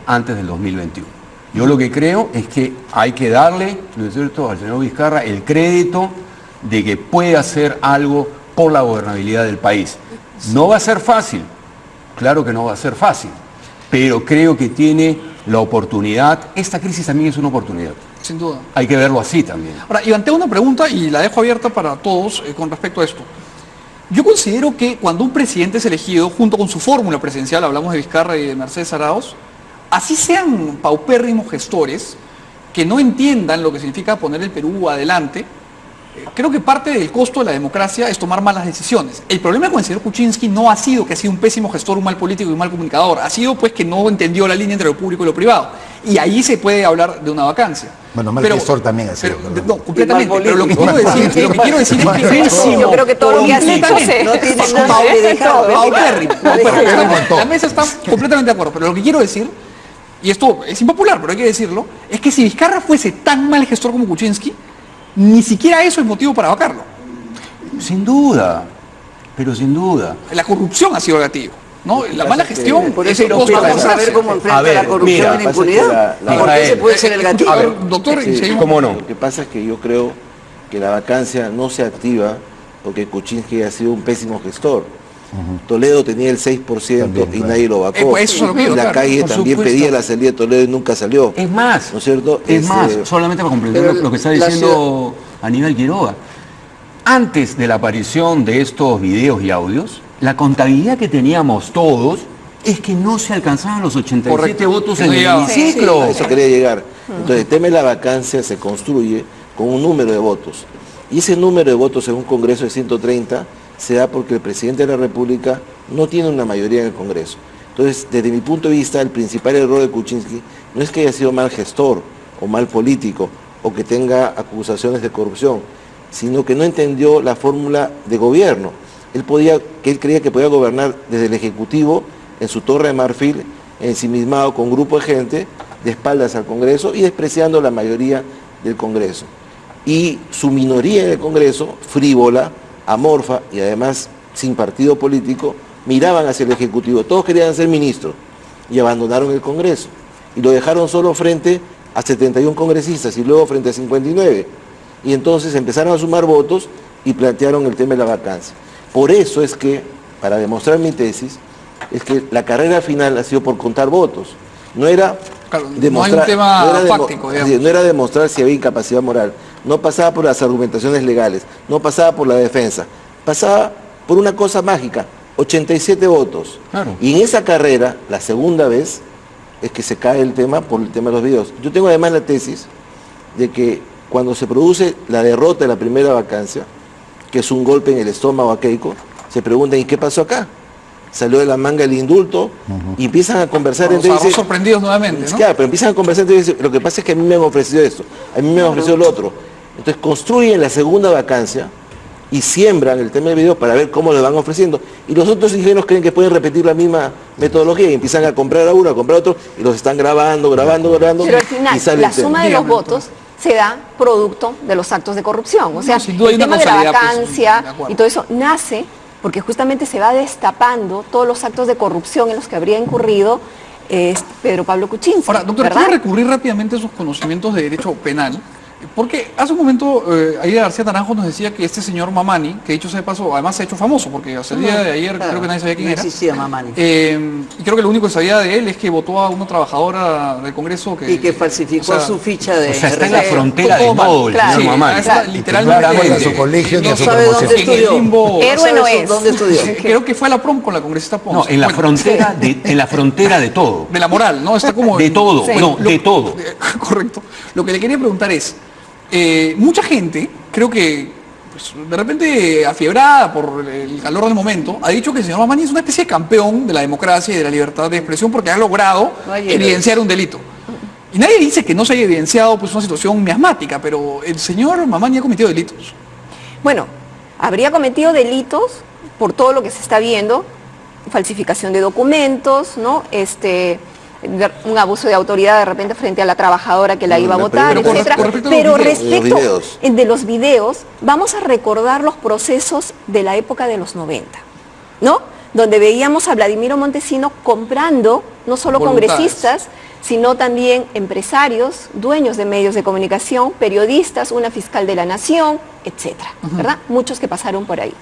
antes del 2021. Yo lo que creo es que hay que darle, ¿no es cierto?, al señor Vizcarra el crédito de que puede hacer algo por la gobernabilidad del país. No va a ser fácil, claro que no va a ser fácil, pero creo que tiene la oportunidad. Esta crisis también es una oportunidad. Sin duda. Hay que verlo así también. Ahora, Iván, tengo una pregunta y la dejo abierta para todos con respecto a esto. Yo considero que cuando un presidente es elegido, junto con su fórmula presidencial, hablamos de Vizcarra y de Mercedes Arauz, así sean paupérrimos gestores que no entiendan lo que significa poner el Perú adelante, creo que parte del costo de la democracia es tomar malas decisiones. El problema con el señor Kuczynski no ha sido que ha sido un pésimo gestor, un mal político y un mal comunicador. Ha sido pues que no entendió la línea entre lo público y lo privado. Y ahí se puede hablar de una vacancia. Bueno, mal gestor también ha sido, perdón. No, completamente. Y mal Pero lo que político. quiero decir es que pésimo. Yo creo que todo lo que has dicho se... No tiene se nada que convierte en dejar, todo. Paupérrimo, paupérrimo. un montón. La mesa está completamente de acuerdo, pero lo que quiero decir, y esto es impopular, pero hay que decirlo, es que si Vizcarra fuese tan mal gestor como Kuczynski, ni siquiera eso es motivo para vacarlo. Sin duda, pero sin duda. La corrupción ha sido negativo, ¿no? La mala pasa es que gestión Por es eso el no costo de la vamos a ver democracia. cómo enfrenta A ver, la corrupción mira, y la pasa es que impunidad. la- Porque ese Israel, puede ser el gatillo. Doctor, y seguimos. ¿Cómo no? Lo que pasa es que yo creo que la vacancia no se activa porque Kuczynski ha sido un pésimo gestor. Toledo tenía el 6% También, y claro. nadie lo vacó. Pues eso es lo que y digo, la claro, calle por también supuesto. pedía la salida de Toledo y nunca salió. Es más, ¿No es cierto? es más, solamente para completar pero lo que está la diciendo Aníbal Quiroga. Antes de la aparición de estos videos y audios, la contabilidad que teníamos todos es que no se alcanzaban los 87 Correcto. votos Que en no el llegaba. hemiciclo. A eso quería llegar. Entonces, el tema de la vacancia se construye con un número de votos. Y ese número de votos en un Congreso de 130 se da porque el presidente de la República no tiene una mayoría en el Congreso. Entonces, desde mi punto de vista, el principal error de Kuczynski no es que haya sido mal gestor o mal político o que tenga acusaciones de corrupción, sino que no entendió la fórmula de gobierno. Él creía que podía gobernar desde el Ejecutivo en su torre de marfil, ensimismado con un grupo de gente, de espaldas al Congreso y despreciando la mayoría del Congreso. Y su minoría en el Congreso, frívola, amorfa y además sin partido político, miraban hacia el Ejecutivo. Todos querían ser ministros y abandonaron el Congreso. Y lo dejaron solo frente a 71 congresistas y luego frente a 59. Y entonces empezaron a sumar votos y plantearon el tema de la vacancia. Por eso es que, para demostrar mi tesis, es que la carrera final ha sido por contar votos. No era Claro, no hay demostrar, un tema no era fáctico, digamos. no era demostrar si había incapacidad moral, no pasaba por las argumentaciones legales, no pasaba por la defensa, pasaba por una cosa mágica, 87 votos. Claro. Y en esa carrera, la segunda vez, es que se cae el tema por el tema de los videos. Yo tengo además la tesis de que cuando se produce la derrota de la primera vacancia, que es un golpe en el estómago a Keiko, se preguntan, ¿y qué pasó acá? Salió de la manga el indulto y empiezan a conversar Nos entre agarró ellos. sorprendidos nuevamente, ¿no? Claro, pero empiezan a conversar entre ellos. Lo que pasa es que a mí me han ofrecido esto, a mí me han ofrecido lo otro. Entonces construyen la segunda vacancia y siembran el tema de video para ver cómo lo van ofreciendo. Y los otros ingenieros creen que pueden repetir la misma metodología y empiezan a comprar a uno, a comprar a otro, y los están grabando. Pero al final, y sale la el tema. suma de los Dígame, votos se da producto de los actos de corrupción. O sea, No, sin duda hay el una tema de la causalidad, pues, vacancia de acuerdo. y todo eso nace porque justamente se va destapando todos los actos de corrupción en los que habría incurrido Pedro Pablo Kuczynski. Ahora, doctora, ¿verdad? quiero recurrir rápidamente a sus conocimientos de derecho penal, porque hace un momento Aida García Naranjo nos decía que este señor Mamani, que dicho sea de paso, además se ha hecho famoso, porque hasta el día de ayer Claro, creo que nadie sabía quién no era. existía Mamani. Y creo que lo único que sabía de él es que votó a una trabajadora del Congreso que... Y que falsificó o sea, su ficha de... O sea, está en la RG. frontera todo de mal. todo el Claro. señor Sí, Mamani. está literalmente Claramente. Ni a su colegio ni a No su sabe dónde promoción. en el estudió. limbo. Héroe no sabe es. ¿Dónde estudió? Creo que fue a la prom con la congresista Ponce. No, en la Bueno, frontera en la frontera de todo. de la moral, ¿no? Está como... De todo, no, de todo. Correcto. Lo que le quería preguntar es, mucha gente, creo que pues, de repente afiebrada por el calor del momento, ha dicho que el señor Mamani es una especie de campeón de la democracia y de la libertad de expresión porque ha logrado No hay evidenciar un delito. Y nadie dice que no se haya evidenciado pues, una situación miasmática, pero el señor Mamani ha cometido delitos. Bueno, habría cometido delitos por todo lo que se está viendo, falsificación de documentos, ¿no? Un abuso de autoridad de repente frente a la trabajadora que la iba a votar, pero etcétera. con respecto a los Pero videos. respecto Los videos. de los videos, vamos a recordar los procesos de la época de los 90, ¿no? Donde veíamos a Vladimiro Montesino comprando no solo Voluntades. congresistas, sino también empresarios, dueños de medios de comunicación, periodistas, una fiscal de la nación, etcétera, ¿verdad? Muchos que pasaron por ahí.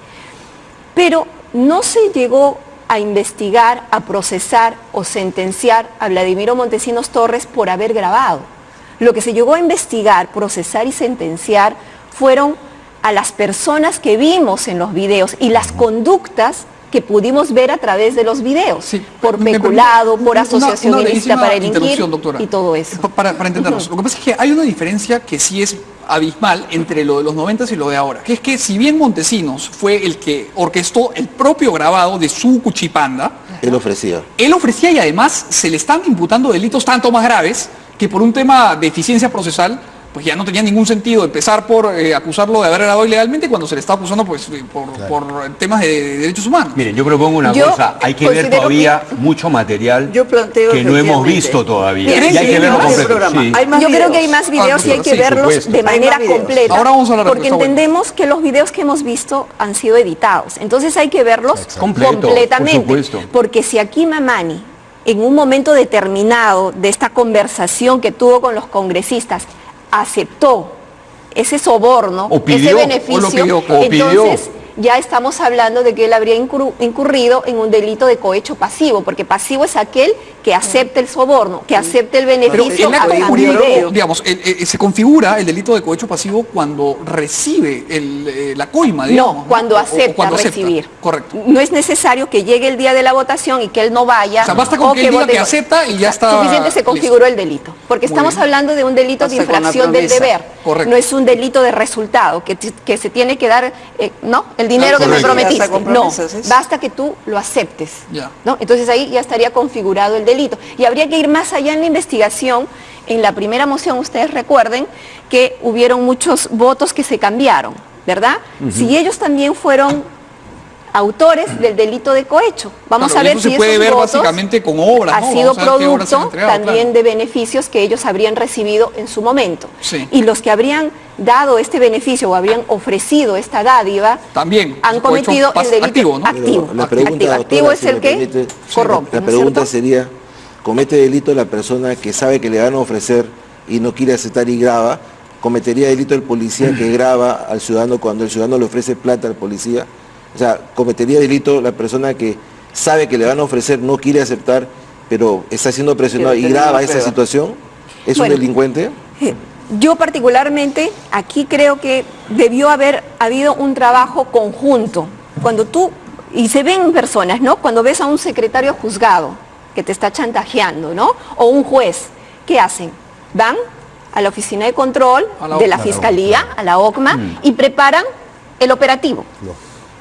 Pero no se llegó a investigar, a procesar o sentenciar a Vladimiro Montesinos Torres por haber grabado. Lo que se llegó a investigar, procesar y sentenciar fueron a las personas que vimos en los videos y las conductas que pudimos ver a través de los videos, Sí, por me peculado, permite por una asociación ilícita brevísima para delinquir interrupción, doctora. y todo eso. Para entendernos, lo que pasa es que hay una diferencia que sí es abismal entre lo de los 90 y lo de ahora, que es que si bien Montesinos fue el que orquestó el propio grabado de su cuchipanda, Él ofrecía. él ofrecía y además se le están imputando delitos tanto más graves que por un tema de eficiencia procesal, pues ya no tenía ningún sentido empezar por acusarlo de haber grabado ilegalmente cuando se le está acusando pues por temas de derechos humanos. Miren, yo propongo una Yo cosa, hay que ver considero todavía mucho material Yo planteo que no hemos efectivamente. visto todavía. Bien, Y hay sí, que verlo más completo. programa. Sí. Hay más Yo creo videos. que hay más videos y hay que sí, verlos supuesto. de Hay manera más videos. completa. Ahora vamos a hablar de porque eso, está bueno. entendemos que los videos que hemos visto han sido editados. Entonces hay que verlos Completo, completamente. por supuesto. Porque si aquí Mamani, en un momento determinado de esta conversación que tuvo con los congresistas, aceptó ese soborno, O pidió, ese beneficio, o pidió. entonces ya estamos hablando de que él habría incurrido en un delito de cohecho pasivo, porque pasivo es aquel que acepta el soborno, que acepta el Pero beneficio el a acto cambio jurídico, de... digamos, se configura el delito de cohecho pasivo cuando recibe la coima, digamos. No, cuando acepta recibir. Correcto. No es necesario que llegue el día de la votación y que él no vaya. O sea, basta con que él diga vote que acepta y ya está. Suficiente se configuró el delito. Porque Muy estamos bien. hablando de un delito de Basta con la infracción del promesa. deber. Correcto. No es un delito de resultado, que se tiene que dar, ¿no? El dinero que me correcto. prometiste. Basta con No, promesas, ¿es? basta que tú lo aceptes. Ya. ¿No? Entonces ahí ya estaría configurado el delito. Y habría que ir más allá en la investigación. En la primera moción, ustedes recuerden que hubieron muchos votos que se cambiaron, ¿verdad? Si ellos también fueron autores del delito de cohecho. Vamos Claro, a ver eso se si puede esos ver votos básicamente con obras, ha ¿no? sido Vamos a ver qué obras se han producto entregado, también claro. de beneficios que ellos habrían recibido en su momento. Sí. Y los que habrían dado este beneficio o habrían ofrecido esta dádiva También, han cohecho cometido el delito activo, ¿no? activo. Pero la pregunta, Activo doctora, es si el me que permite, corrompe. la ¿no es pregunta cierto? sería, ¿comete delito la persona que sabe que le van a ofrecer y no quiere aceptar y graba? ¿Cometería delito el policía que graba al ciudadano cuando el ciudadano le ofrece plata al policía? O sea, ¿cometería delito la persona que sabe que le van a ofrecer, no quiere aceptar, pero está siendo presionado Quiere y tener graba una esa prueba. situación? ¿Es Bueno. un delincuente? Yo particularmente aquí creo que debió haber habido un trabajo conjunto. Cuando tú, y se ven personas, ¿no? Cuando ves a un secretario juzgado que te está chantajeando, ¿no? O un juez, ¿qué hacen? Van a la oficina de control A la de la OCMA. Fiscalía, a la OCMA, y preparan el operativo,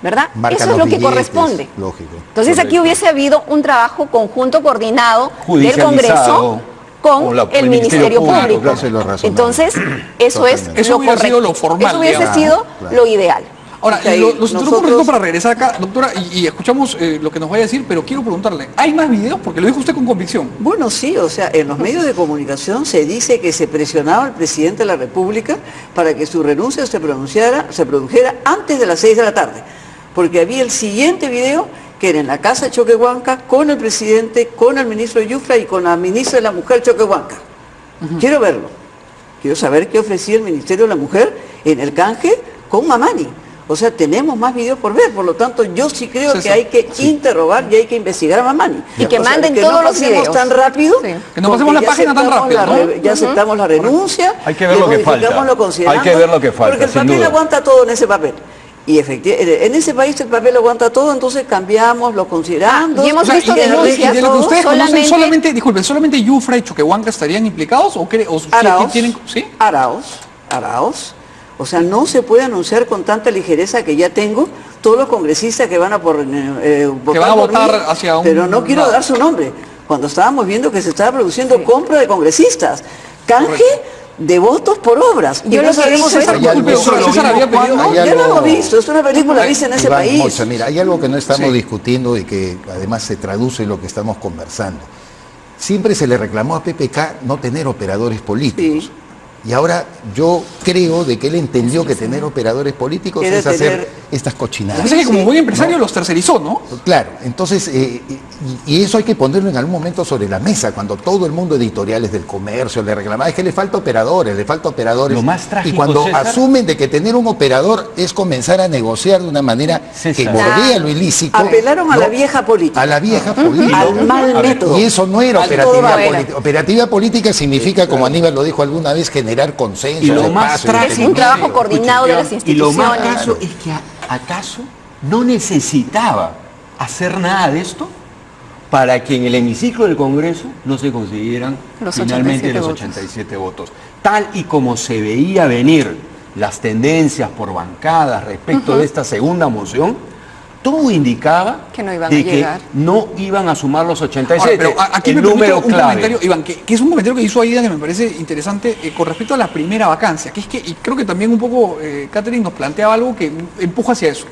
¿verdad? Marcan Eso es los lo que billetes, corresponde. lógico. Entonces aquí hubiese habido un trabajo conjunto coordinado del Judicializado Congreso con el Ministerio Público. Claro, eso es lo razonable. Entonces, eso es Totalmente. Eso lo hubiera sido correcto. lo formal, Eso hubiese digamos. sido Claro. lo ideal. Ahora, Ok, lo se nosotros- correcto para regresar acá, doctora, y escuchamos lo que nos vaya a decir, pero quiero preguntarle, ¿hay más videos? Porque lo dijo usted con convicción. Bueno, sí, o sea, en los medios de comunicación se dice que se presionaba al presidente de la República para que su renuncia se produjera antes de las 6 de la tarde, porque había el siguiente video que era en la casa de Choquehuanca con el presidente, con el ministro Yufra y con la ministra de la Mujer Choquehuanca. Quiero verlo. Quiero saber qué ofrecía el Ministerio de la Mujer en el canje con Mamani. O sea, tenemos más videos por ver, por lo tanto yo sí creo Sí, que sí. hay que interrogar y hay que investigar a Mamani. Y que O sea, manden que todos no los pasemos videos. tan rápido. Sí. Que no pasemos porque la ya página tan aceptamos rápido, la ¿no? ya aceptamos la renuncia. Hay que ver le lo que modificamos, falta. lo consideramos, Hay que ver lo que falta, porque el sin papel duda. aguanta todo en ese papel. Y efectivamente, en ese país el papel aguanta todo, entonces cambiamos, lo consideramos. Ah, y hemos visto y de lo denuncias, que ustedes conocen, solamente- disculpen, ¿solamente Yufra y Choquehuanca estarían implicados o sí, Arauz, tienen, sí? Arauz. O sea, no se puede anunciar con tanta ligereza que ya tengo todos los congresistas que van a votar van a por votar mí, hacia un pero no quiero lado. dar su nombre. Cuando estábamos viendo que se estaba produciendo compra de congresistas, canje Correcto. de votos por obras. Yo Y lo que sabemos hice es- esa- Hay algo- Disculpe, doctora, eso lo César había vimos pedido- cuando- hay Ya lo algo- hemos visto, es una película vista en ese Iván país. Mocha, mira, hay algo que no estamos Sí. discutiendo y que además se traduce en lo que estamos conversando. Siempre se le reclamó a PPK no tener operadores políticos. Sí. Y ahora yo creo de que él entendió que tener operadores políticos Quiere es hacer tener- estas Lo cochinadas. que pasa es que como buen empresario los tercerizó, ¿no? Claro, entonces, y eso hay que ponerlo en algún momento sobre la mesa, cuando todo el mundo editoriales del comercio le reclamaba, es que le falta operadores. Lo más trágico, y cuando César, asumen de que tener un operador es comenzar a negociar de una manera que César. bordea lo ilícito. Apelaron a ¿no? la vieja política. A la vieja política. Al mal método. Y eso no era Al todo operatividad era. política. Operatividad política significa, como Aníbal lo dijo alguna vez, generar consenso. Y lo de más paso, de trágico- Es un trabajo coordinado de las Y lo más instituciones. caso es que acaso no necesitaba hacer nada de esto para que en el hemiciclo del Congreso no se consiguieran Los finalmente 87 los votos. 87 votos. Tal y como se veía venir las tendencias por bancadas respecto de esta segunda moción, todo indicaba Que no iban de a que llegar. no iban a sumar los 87. Ahora, pero aquí el me permite número un clave. comentario, Iván, que es un comentario que hizo Aida que me parece interesante con respecto a la primera vacancia, que es que, y creo que también un poco Catherine nos planteaba algo que empuja hacia eso,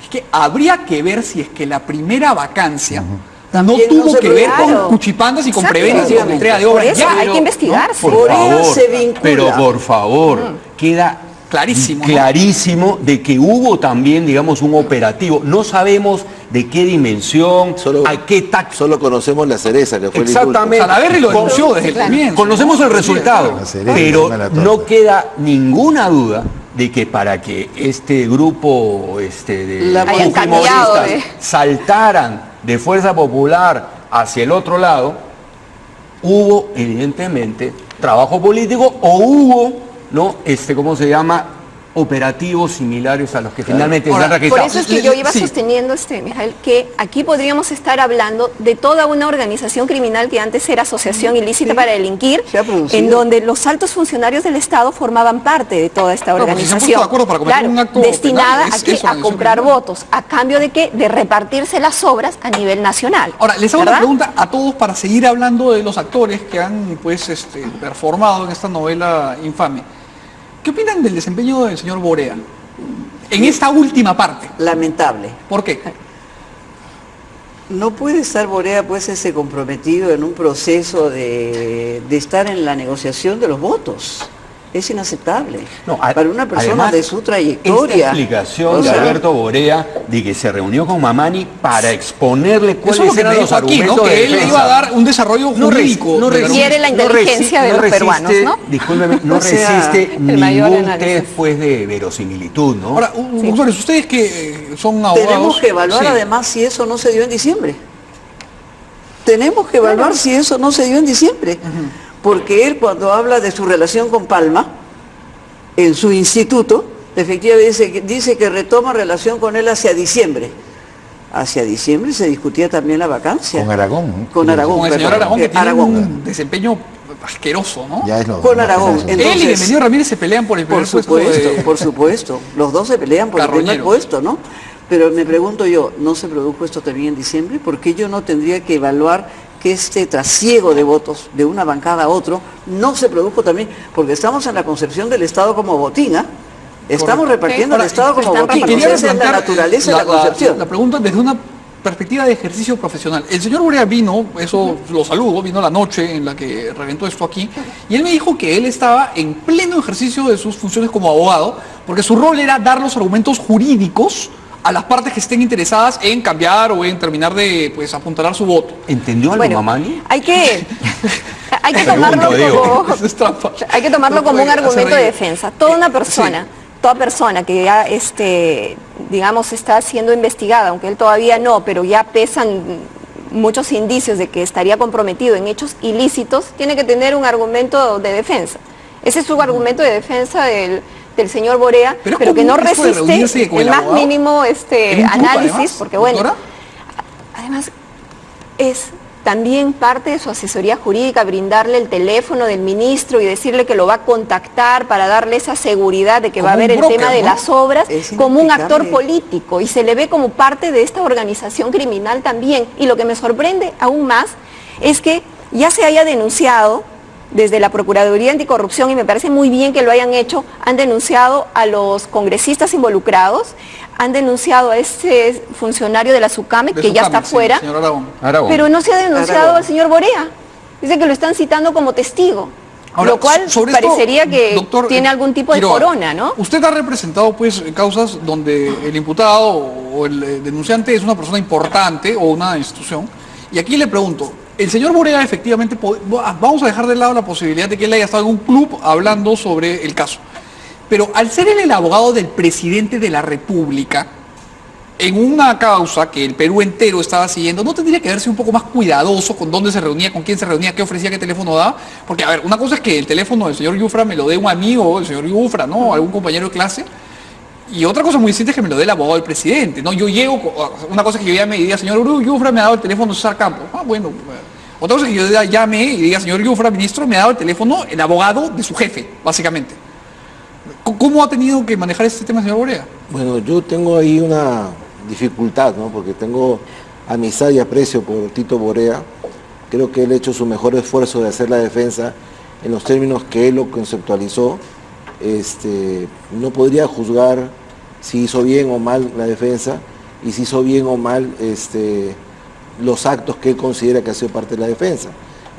es que habría que ver si es que la primera vacancia no También tuvo no se que ver Claro. con cuchipandas y con Exacto. prebendas y con entrega de Por obras. eso Ya, hay que investigarse. Por Por ello favor, se vincula. pero por favor, queda Clarísimo, ¿no? clarísimo de que hubo también, digamos, un operativo. No sabemos de qué dimensión, a qué táctica. Solo conocemos la cereza que fue Exactamente. Salaverry lo denunció desde el Claro. comienzo. Conocemos ¿no? el resultado, La cereza pero encima de la torta. no queda ninguna duda de que para que este grupo de Hayan cambiado, fujimoristas saltaran de Fuerza Popular hacia el otro lado, hubo evidentemente trabajo político o hubo, ¿no? ¿Cómo se llama? Operativos similares a los que finalmente se han Ahora, registrado. Por eso es que yo iba Sí. sosteniendo, Mijael, que aquí podríamos estar hablando de toda una organización criminal que antes era asociación ilícita Sí. para delinquir, Se ha producido. en donde los altos funcionarios del Estado formaban parte de toda esta Claro, porque se han puesto organización. de acuerdo para cometer un acto destinada penal, a, es qué? A organización comprar criminal. votos, a cambio de qué? De repartirse las obras a nivel nacional. Ahora, les hago una ¿verdad? pregunta a todos para seguir hablando de los actores que han performado en esta novela infame. ¿Qué opinan del desempeño del señor Borea en esta última parte? Lamentable. ¿Por qué? No puede estar Borea pues comprometido en un proceso de estar en la negociación de los votos. Es inaceptable. No, para una persona además, de su Esta trayectoria. explicación O de sea, Alberto Borea de que se reunió con Mamani para exponerle Eso cuáles es lo que eran me los dijo aquí, argumentos ¿no? de Que él defensa. iba a dar un desarrollo jurídico. No de la Quiere la inteligencia de los peruanos, ¿no? Discúlpeme, no O sea, resiste el mayor ningún análisis. test pues, de verosimilitud, ¿no? Ahora, doctores, ustedes que son abogados... tenemos que evaluar sí. además si eso no se dio en diciembre. Tenemos que evaluar si eso no se dio en diciembre. Porque él cuando habla de su relación con Palma, en su instituto, efectivamente dice que retoma relación con él hacia diciembre. Hacia diciembre se discutía también la vacancia. Con Aragón. Con Aragón. Con el señor perdón, Aragón, que tiene Aragón. un desempeño asqueroso, ¿no? Ya es lo Con lo Aragón. que se hace. Él y Entonces, Bienvenido Ramírez se pelean por el primer Por supuesto, puesto de... por supuesto. Los dos se pelean por el primer Carroñero. puesto, ¿no? Pero me pregunto yo, ¿no se produjo esto también en diciembre? ¿Por qué yo no tendría que evaluar que este trasiego de votos de una bancada a otro no se produjo también? Porque estamos en la concepción del Estado como botín, ¿ah? Estamos Correcto. repartiendo Ahora, el Estado como están botín. Quería Esa es la replantear naturaleza de la concepción. La pregunta desde una perspectiva de ejercicio profesional. El señor Borea vino, eso lo saludo, vino la noche en la que reventó esto aquí, y él me dijo que él estaba en pleno ejercicio de sus funciones como abogado, porque su rol era dar los argumentos jurídicos a las partes que estén interesadas en cambiar o en terminar de apuntalar su voto. ¿Entendió algo Bueno, Mamani? hay que Pregunto, tomarlo digo. como... Eso es trampa. Hay que tomarlo No como un puede hacer argumento de reír. defensa. Toda una persona, toda persona que ya digamos, está siendo investigada, aunque él todavía no, pero ya pesan muchos indicios de que estaría comprometido en hechos ilícitos, tiene que tener un argumento de defensa. Ese es su argumento de defensa del señor Borea, Pero es pero que no común esto de reunirse resiste con el el más abogado. mínimo ¿En un club, análisis, además, porque bueno, doctora? además es también parte de su asesoría jurídica brindarle el teléfono del ministro y decirle que lo va a contactar para darle esa seguridad de que va a Como ver un el broker, tema de ¿no? las obras Es como un inexplicable. actor político y se le ve como parte de esta organización criminal también. Y lo que me sorprende aún más es que ya se haya denunciado desde la Procuraduría Anticorrupción, y me parece muy bien que lo hayan hecho, han denunciado a los congresistas involucrados, han denunciado a este funcionario de la SUCAME, De que su ya cambio, está sí, fuera, señor Aragón. Aragón. pero no se ha denunciado Aragón. al señor Borea. Dice que lo están citando como testigo. Ahora, lo cual sobre esto, parecería que doctor, tiene algún tipo de Quiroga, corona, ¿no? Usted ha representado causas donde el imputado o el denunciante es una persona importante o una institución. Y aquí le pregunto, el señor Borea efectivamente, vamos a dejar de lado la posibilidad de que él haya estado en un club hablando sobre el caso. Pero al ser él el abogado del presidente de la República, en una causa que el Perú entero estaba siguiendo, ¿no tendría que verse un poco más cuidadoso con dónde se reunía, con quién se reunía, qué ofrecía, qué teléfono daba? Porque, a ver, una cosa es que el teléfono del señor Yufra me lo dé un amigo, el señor Yufra, ¿no? Algún compañero de clase. Y otra cosa muy distinta es que me lo dé el abogado del presidente, ¿no? Yo llego, una cosa es que yo llame y diga, señor Yufra, me ha dado el teléfono César Campos. Ah, bueno. Otra cosa es que yo llame y diga, señor Yufra, ministro, me ha dado el teléfono el abogado de su jefe, básicamente. ¿Cómo ha tenido que manejar este tema, señor Borea? Bueno, yo tengo ahí una dificultad, ¿no? Porque tengo amistad y aprecio por Tito Borea. Creo que él ha hecho su mejor esfuerzo de hacer la defensa en los términos que él lo conceptualizó. No podría juzgar si hizo bien o mal la defensa y si hizo bien o mal los actos que él considera que ha sido parte de la defensa.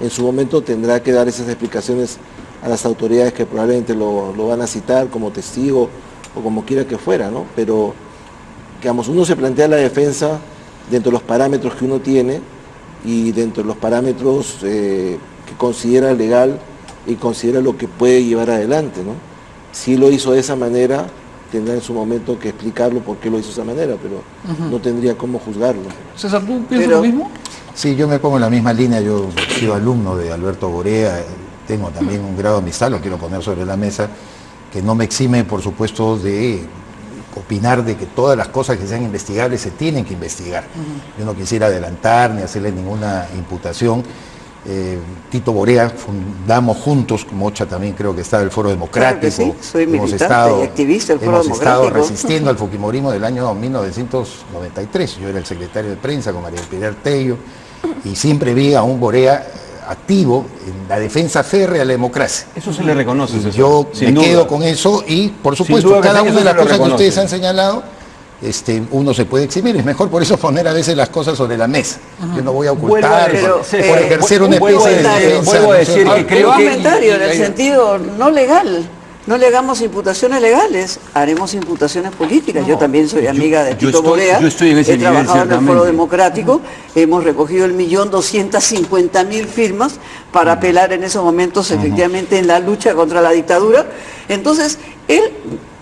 En su momento tendrá que dar esas explicaciones a las autoridades que probablemente lo van a citar como testigo o como quiera que fuera, ¿no? Pero, digamos, uno se plantea la defensa dentro de los parámetros que uno tiene y dentro de los parámetros que considera legal y considera lo que puede llevar adelante, ¿no? si lo hizo de esa manera, tendrá en su momento que explicarlo por qué lo hizo de esa manera, pero no tendría cómo juzgarlo. César, ¿tú piensas lo mismo? Sí, yo me pongo en la misma línea, yo he sido alumno de Alberto Borea, tengo también un grado de amistad, lo quiero poner sobre la mesa, que no me exime, por supuesto, de opinar de que todas las cosas que sean investigables se tienen que investigar. Yo no quisiera adelantar ni hacerle ninguna imputación. Tito Borea, fundamos juntos, Mocha también creo que está del Foro Democrático. Claro que sí, soy militante y activista del Foro hemos estado Democrático. resistiendo al fujimorismo del año 1993. Yo era el secretario de prensa con María del Pilar Tello y siempre vi a un Borea activo en la defensa férrea de la democracia. Eso se le reconoce, Y César, yo sin me duda. quedo con eso y, por Sin supuesto, duda que cada sí, una de eso las se lo cosas que reconoce. ustedes han señalado, uno se puede eximir. Es mejor por eso poner a veces las cosas sobre la mesa. Yo no voy a ocultar Pero, por ejercer una vuelvo especie a de decir- defensa. vuelvo a ¿no es decir cierto? que creo un que- comentario en el sentido no legal. No le hagamos imputaciones legales, haremos imputaciones políticas. Yo también soy amiga de Tito Borea, yo estoy en ese he nivel, trabajado en el Foro ciertamente. Democrático, hemos recogido 1.250.000 firmas para apelar en esos momentos efectivamente en la lucha contra la dictadura. Entonces, él,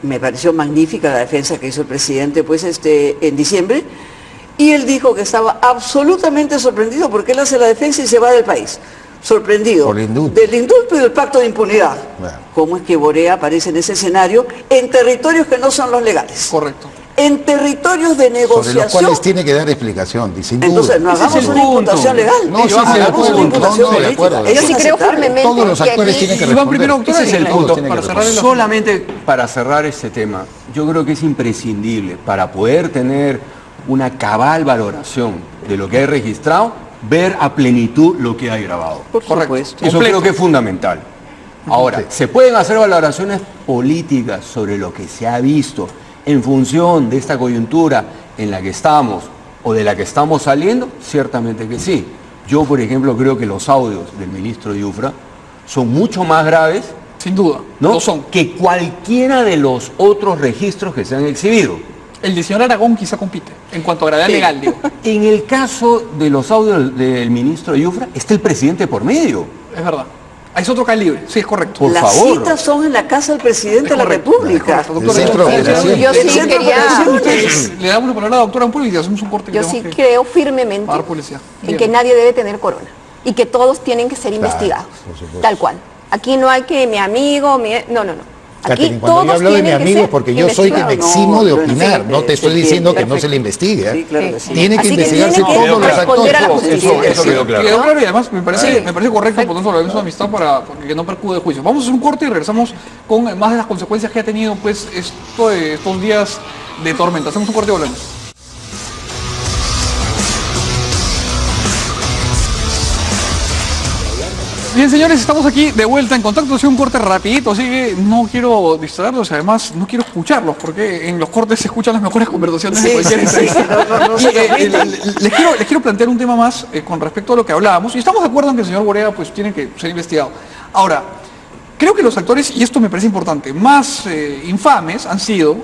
me pareció magnífica la defensa que hizo el presidente pues en diciembre, y él dijo que estaba absolutamente sorprendido porque él hace la defensa y se va del país. Sorprendido Por el indulto. del indulto y del pacto de impunidad. Claro. ¿Cómo es que Borea aparece en ese escenario en territorios que no son los legales? Correcto. En territorios de Sobre negociación. los cuales tiene que dar explicación, y sin duda. Entonces no Ese es hagamos el una punto. imputación legal. No, sí, Hagamos de una acuerdo. imputación No, de política. acuerdo. Es Yo sí creo inaceptable. firmemente Todos los que actores aquí- tienen que Iván, responder. primero, doctora, Ese es el y- punto. tienen para que cerrar el responder. Solamente para cerrar este tema, yo creo que es imprescindible para poder tener una cabal valoración de lo que hay registrado, ver a plenitud lo que hay grabado. Por Correcto. supuesto. Eso Completo. creo que es fundamental. Ahora, Sí. se pueden hacer valoraciones políticas sobre lo que se ha visto en función de esta coyuntura en la que estamos o de la que estamos saliendo, ciertamente que sí. Yo, por ejemplo, creo que los audios del ministro Yufra son mucho más graves, Sin duda, ¿no?, lo son. que cualquiera de los otros registros que se han exhibido. El del señor Aragón quizá compite, en cuanto a gravedad legal, digo. En el caso de los audios del ministro Yufra, está el presidente por medio. Es verdad. Ahí es otro calibre, sí, es correcto. Por Las favor. citas son en la casa del presidente Es de la correcto, República. es correcto. El centro de operaciones. Yo El sí centro de quería, operaciones. Le damos la palabra a la doctora Ampuri y hacemos un corte. que yo tenemos sí que creo firmemente pagar publicidad. en que nadie debe tener corona y que todos tienen que ser investigados, por supuesto. tal cual. Aquí no hay que mi amigo, no, no, no. Aquí Catherine, cuando yo todos hablo de mi tienen que amigo ser es porque yo soy que me investigados. eximo de No, opinar, sí, no te estoy se diciendo que entiende, no se le investigue. Sí, claro que sí. Tiene que Así que investigarse tiene que todos los responder a la actores. justicia. Eso quedó claro. Quedó claro y además me parece, Sí. me parece correcto poner sobre la mesa de amistad para que no percude el juicio. Vamos a hacer un corte y regresamos con más de las consecuencias que ha tenido pues estos días de tormenta. Hacemos un corte y volvemos. Bien, señores, estamos aquí de vuelta en contacto. Ha sido un corte rapidito, así que no quiero distraerlos, además no quiero escucharlos, porque en los cortes se escuchan las mejores conversaciones de Sí, cualquier sí, sí, entrevista. no Y, se permiten. les quiero plantear un tema más con respecto a lo que hablábamos, y estamos de acuerdo en que el señor Borea pues tiene que ser investigado. Ahora, creo que los actores, y esto me parece importante, más infames han sido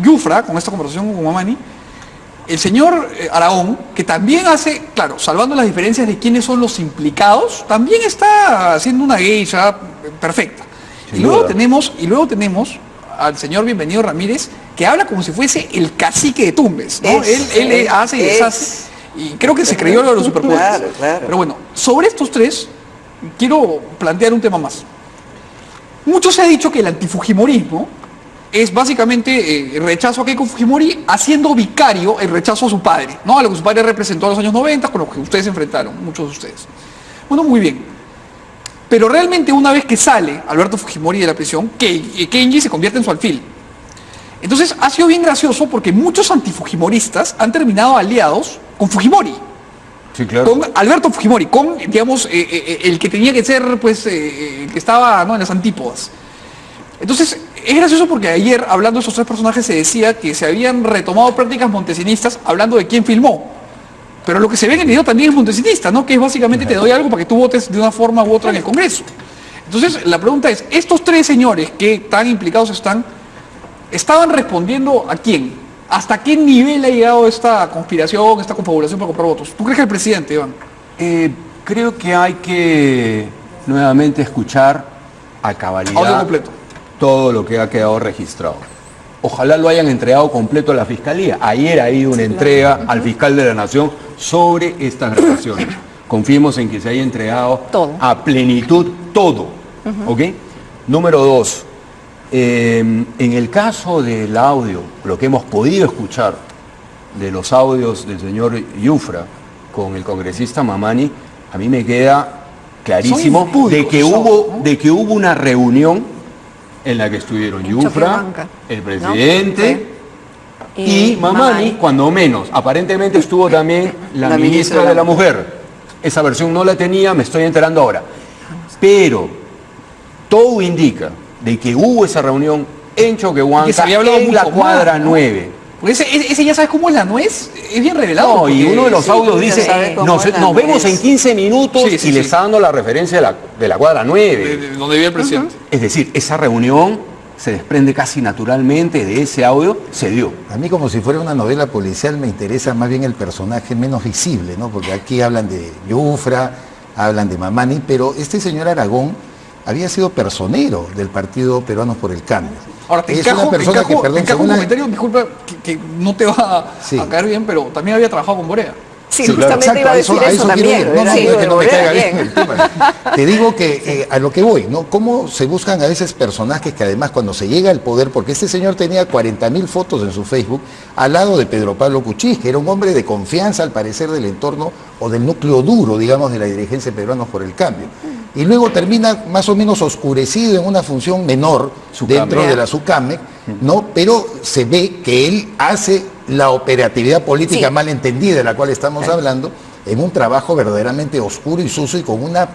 Yufra, con esta conversación con Mamani, el señor Aragón, que también hace, claro, salvando las diferencias de quiénes son los implicados, también está haciendo una geisha perfecta. Sin Y luego duda. tenemos al señor Bienvenido Ramírez, que habla como si fuese el cacique de Tumbes, ¿no? Él hace y deshace, y creo que se creyó lo de los superpoderes. Claro, claro. Pero bueno, sobre estos tres, quiero plantear un tema más. Mucho se ha dicho que el antifujimorismo es básicamente el rechazo a Keiko Fujimori haciendo vicario el rechazo a su padre, ¿no? A lo que su padre representó en los años 90, con lo que ustedes se enfrentaron, muchos de ustedes. Bueno, muy bien. Pero realmente una vez que sale Alberto Fujimori de la prisión, Kenji se convierte en su alfil. Entonces ha sido bien gracioso porque muchos antifujimoristas han terminado aliados con Fujimori. Sí, claro. Con Alberto Fujimori, con, digamos, el que tenía que ser, pues, el que estaba, ¿no?, en las antípodas. Entonces, es gracioso porque ayer, hablando de esos tres personajes, se decía que se habían retomado prácticas montesinistas hablando de quién filmó. Pero lo que se ve en el video también es montesinista, ¿no? Que es básicamente te doy algo para que tú votes de una forma u otra en el Congreso. Entonces, la pregunta es, estos tres señores que tan implicados estaban respondiendo a quién? ¿Hasta qué nivel ha llegado esta conspiración, esta confabulación para comprar votos? ¿Tú crees que el presidente, Iván? Creo que hay que nuevamente escuchar a Audio cabalidad completo. todo lo que ha quedado registrado. Ojalá lo hayan entregado completo a la Fiscalía. Ayer ha habido una entrega al fiscal de la Nación sobre estas grabaciones. Confiemos en que se haya entregado Todo. a plenitud todo. ¿Ok? Número 2. En el caso del audio, lo que hemos podido escuchar de los audios del señor Yufra con el congresista Mamani, a mí me queda clarísimo Son impúdicos, de que hubo una reunión en la que estuvieron Yufra, Choquehuanca, el presidente Sí. y Mamani, cuando menos. Aparentemente estuvo también la ministra de la Mujer. Esa versión no la tenía, me estoy enterando ahora. Pero todo indica de que hubo esa reunión en Y que Choquehuanca, se había hablado en la mucho cuadra más, ¿no? 9. Porque ese ya sabes cómo es la nuez, es bien revelado. No, y porque- uno de los sí, audios ya dice, sabe cómo nos es la vemos nuez. en 15 minutos Sí, sí, y le sí. está dando la referencia de la cuadra 9. de donde vive el presidente. Es decir, esa reunión se desprende casi naturalmente de ese audio, se dio. A mí, como si fuera una novela policial, me interesa más bien el personaje menos visible, ¿no? Porque aquí hablan de Yufra, hablan de Mamani, pero este señor Aragón había sido personero del Partido Peruanos por el Cambio. Ahora, te Es encajo, una persona que, perdón, un según la- comentario, disculpa, que no te va Sí. a caer bien, pero también había trabajado con Borea. Sí, Sí, claro, justamente exacto, iba a decir eso, quiero también. ir. No, no, Sí, no es que no me Borea caiga bien también. el tema. Te digo que a lo que voy, ¿no? Cómo se buscan a veces personajes que además cuando se llega al poder, porque este señor tenía 40.000 fotos en su Facebook al lado de Pedro Pablo Kuczynski, que era un hombre de confianza al parecer del entorno o del núcleo duro, digamos, de la dirigencia Peruanos por el Cambio. Y luego termina más o menos oscurecido en una función menor dentro de la SUCAMEC, ¿no? Pero se ve que él hace la operatividad política Sí. mal entendida de la cual estamos hablando, en un trabajo verdaderamente oscuro y sucio y con una,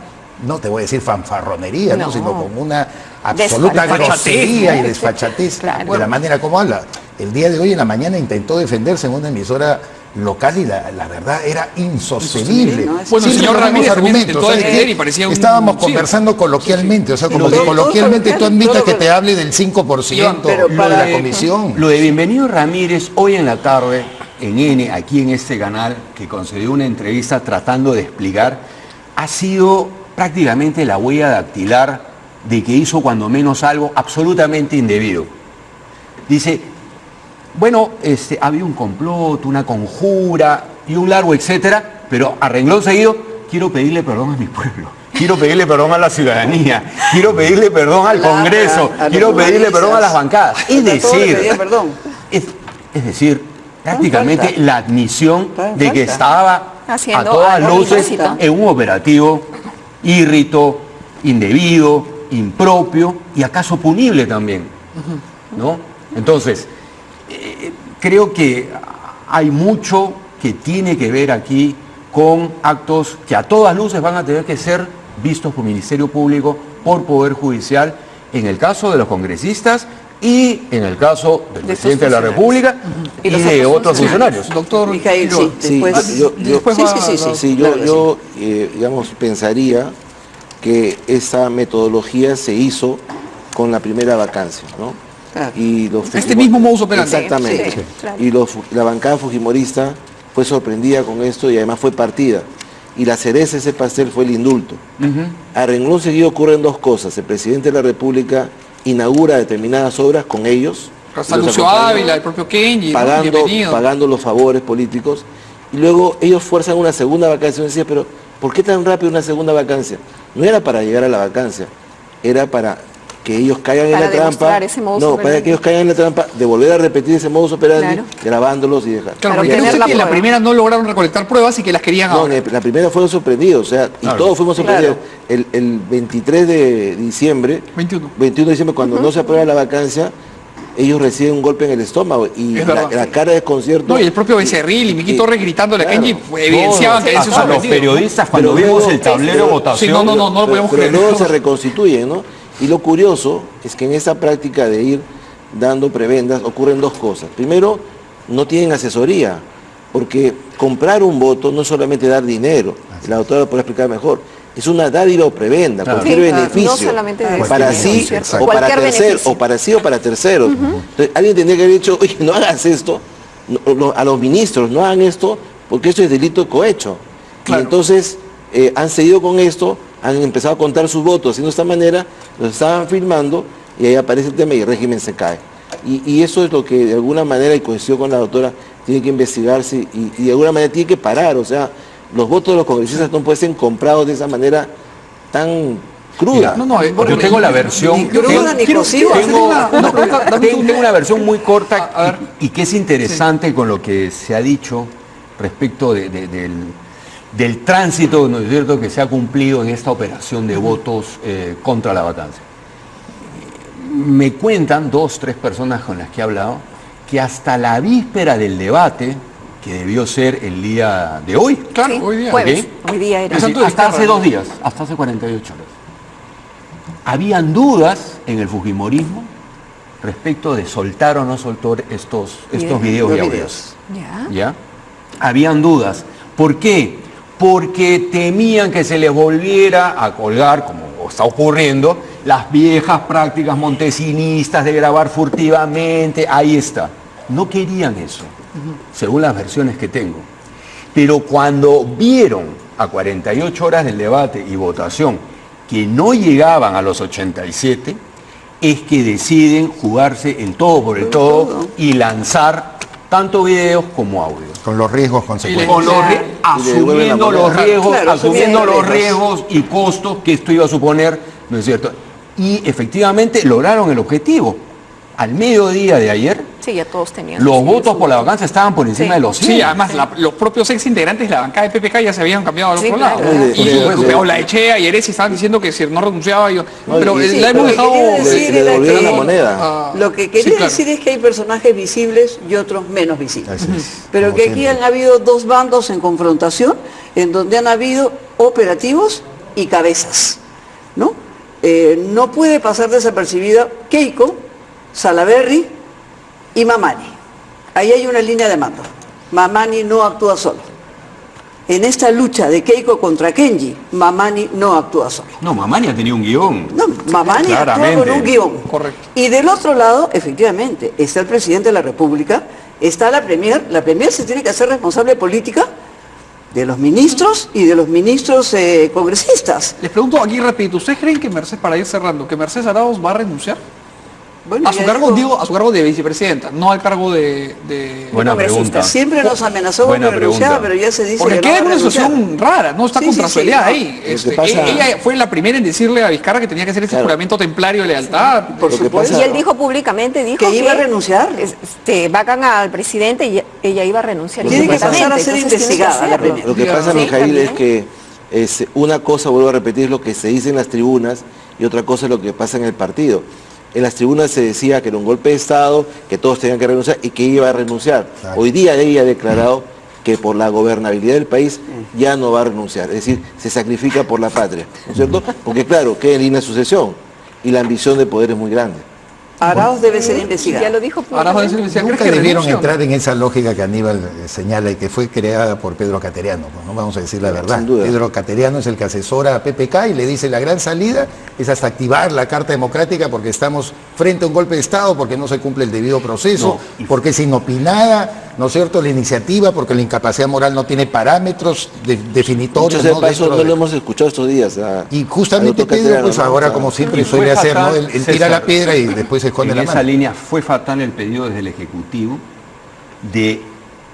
no te voy a decir fanfarronería, ¿no? No. Sino con una absoluta Desfachatez, grosería y ¿no? desfachatez Claro. de la manera como habla. El día de hoy en la mañana intentó defenderse en una emisora local y la verdad era insostenible. ¿no? Bueno, el Siempre señor ponemos Ramírez también argumentos, intentó ¿sabes defender qué? y parecía un Estábamos circo. conversando coloquialmente, o sea, como Lo que de- coloquialmente tú admitas todo que lo- te hable del 5% Pero de para- la comisión. Lo de Bienvenido Ramírez, hoy en la tarde, en N, aquí en este canal, que concedió una entrevista tratando de explicar, ha sido prácticamente la huella dactilar de que hizo cuando menos algo absolutamente indebido. Dice, bueno, había un complot, una conjura y un largo etcétera, pero a renglón seguido, quiero pedirle perdón a mi pueblo. Quiero pedirle perdón a la ciudadanía, quiero pedirle perdón al Claro, Congreso, a los quiero pedirle perdón a las bancadas. Es A todos le decir, pedía perdón. es decir, prácticamente falta. la admisión Está en de que falta. estaba Haciendo a todas algo luces ilícito. en un operativo írrito, indebido, impropio y acaso punible también, ¿no? Entonces, creo que hay mucho que tiene que ver aquí con actos que a todas luces van a tener que ser vistos por Ministerio Público, por Poder Judicial, en el caso de los congresistas y en el caso del presidente de la República y los de otros otros funcionarios. Doctor Mijail, Quiroga. sí, después, después sí, va- sí, sí, sí, Sí, claro que yo digamos, pensaría que esa metodología se hizo con la primera vacancia, ¿no? Claro. Y los Este mismo modus operandi. Exactamente. Sí, claro. Y la bancada fujimorista fue sorprendida con esto y además fue partida. Y la cereza de ese pastel fue el indulto. A renglón seguido ocurren dos cosas. El presidente de la República inaugura determinadas obras con ellos. Hasta los Lucio acompaña, Ávila, el propio Kenji, ¿no? pagando, Bienvenido. pagando los favores políticos. Y luego ellos fuerzan una segunda vacancia. Uno decía, pero ¿por qué tan rápido una segunda vacancia? No era para llegar a la vacancia, era para que ellos caigan en Para la trampa. demostrar ese modus No, operandi. para que ellos caigan en la trampa de volver a repetir ese modus operandi, Claro. grabándolos y dejar. Claro, Para porque obtener usted la que en la prueba. primera no lograron recolectar pruebas y que las querían No, ahora. la primera fueron sorprendidos, o sea, y Claro. todos fuimos sorprendidos. Claro. El 23 de diciembre, 21. 21 de diciembre, cuando no se aprueba la vacancia, ellos reciben un golpe en el estómago y Es la, verdad. la cara de desconcierto. No, y el propio Becerril y Miki Torres gritándole a claro. Kenji pues, evidenciaban que Hasta eso los periodistas cuando Pero vimos luego- el tablero de votación. Sí, no lo podíamos pero creer. luego se reconstituyen, ¿no? Y lo curioso es que en esa práctica de ir dando prebendas ocurren dos cosas. Primero, no tienen asesoría, porque comprar un voto no es solamente dar dinero, la doctora lo puede explicar mejor, es una dádiva o prebenda, Claro. cualquier Sí, beneficio, no solamente de para beneficio, sí ¿cierto? o para Cualquier terceros, beneficio. o para sí o para terceros. Entonces, alguien tendría que haber dicho, oye, no hagas esto, a los ministros, no hagan esto, porque esto es delito cohecho. Claro. Y entonces han seguido con esto, han empezado a contar sus votos haciendo de esta manera, los estaban filmando y ahí aparece el tema y el régimen se cae. Y eso es lo que de alguna manera, y coincido con la doctora, tiene que investigarse y de alguna manera tiene que parar. O sea, los votos de los congresistas no pueden ser comprados de esa manera tan cruda. Mira, yo tengo la versión. Ni cruda ni cocida. Tengo una versión muy corta y que es interesante con lo que se ha dicho respecto del tránsito, ¿no es cierto?, que se ha cumplido en esta operación de votos contra la vacancia. Me cuentan 2, 3 personas con las que he hablado que hasta la víspera del debate, que debió ser el día de hoy, Claro, Sí, hoy día. jueves. ¿ok? Hoy día era. Hasta hace 2 días, hasta hace 48 horas. Habían dudas en el fujimorismo respecto de soltar o no soltar estos videos y Los audios. videos. Ya. ¿Ya? Habían dudas. ¿Por qué? Porque temían que se les volviera a colgar, como está ocurriendo, las viejas prácticas montesinistas de grabar furtivamente. Ahí está. No querían eso, según las versiones que tengo. Pero cuando vieron a 48 horas del debate y votación que no llegaban a los 87, es que deciden jugarse el todo por el todo y lanzar tanto videos como audios. Con los riesgos consecuentes. Con los Y le devuelven la asumiendo los moneda. riesgos, Claro, asumiendo los riesgos. riesgos y costos que esto iba a suponer, ¿no es cierto? Y efectivamente lograron el objetivo. Al mediodía de ayer, Sí, ya todos tenían. los votos por la vacancia estaban por encima Sí. de los 100. Sí, además los propios ex integrantes de la bancada de PPK ya se habían cambiado al Sí, otro claro. lado. Sí, Y sí. Olaechea y Eresi estaban diciendo que si no renunciaba yo. No, Pero y- la hemos lo que dejado. quería decir le era devolvieron que- la moneda. Ah, Lo que sí, quería claro. decir es que hay personajes visibles y otros menos visibles. Así es, Pero como que aquí siempre. han habido 2 bandos en confrontación, en donde han habido operativos y cabezas, ¿no? No puede pasar desapercibida Keiko, Salaverry y Mamani. Ahí hay una línea de mando. Mamani no actúa solo. En esta lucha de Keiko contra Kenji, Mamani no actúa solo. No, Mamani ha tenido un guión. No, Mamani actúa con Claramente. un guión. Correcto. Y del otro lado, efectivamente, está el presidente de la República, está la Premier. La Premier se tiene que hacer responsable política de los ministros y de los ministros congresistas. Les pregunto aquí repito, ¿ustedes creen que Mercedes, para ir cerrando, que Mercedes Arauz va a renunciar? Bueno, A su ya cargo, digo, digo, a su cargo de vicepresidenta, no al cargo de... Buena congresista. pregunta. Siempre nos amenazó con Buena que renunciaba, pregunta. pero ya se dice Porque que queda no en va a una renunciar. situación rara, ¿no? Está Sí, contra sí, su sí, aliada no. ahí. Lo que pasa- Ella fue la primera en decirle a Vizcarra que tenía que hacer ese Claro. juramento templario de lealtad. Por Lo que supuesto. pasa- Y él dijo públicamente, dijo Que iba a renunciar. vacan al presidente y ella iba a renunciar. Tiene que inmediatamente, pasar a ser entonces tiene que investigada la hacerlo. Premier. Lo que pasa, Sí, Mijail, es también. que una cosa, vuelvo a repetir, es lo que se dice en las tribunas y otra cosa es lo que pasa en el partido. En las tribunas se decía que era un golpe de Estado, que todos tenían que renunciar y que iba a renunciar. Claro. Hoy día ella ha declarado que por la gobernabilidad del país ya no va a renunciar. Es decir, se sacrifica por la patria, ¿no es cierto? Porque claro, queda en línea de sucesión y la ambición de poder es muy grande. Arauz debe ser Ya investigado. lo dijo Ahora va a decir, ¿crees Nunca que debieron renuncia? entrar en esa lógica que Aníbal señala y que fue creada por Pedro Cateriano, pues, no vamos a decir la verdad. Sin duda. Pedro Cateriano es el que asesora a PPK y le dice la gran salida es hasta activar la Carta Democrática porque estamos frente a un golpe de Estado, porque no se cumple el debido proceso, porque es inopinada, ¿no es cierto?, la iniciativa, porque la incapacidad moral no tiene parámetros definitorios. Muchos ¿no? de paso dentro no de- lo hemos escuchado estos días. Y justamente al doctor Pedro, pues Cateriano, ¿no? ahora O sea, como siempre y fue suele hacer, ¿no? fatal, Él tira César, la piedra y después se esconde en la esa mano. línea fue fatal el pedido desde el Ejecutivo de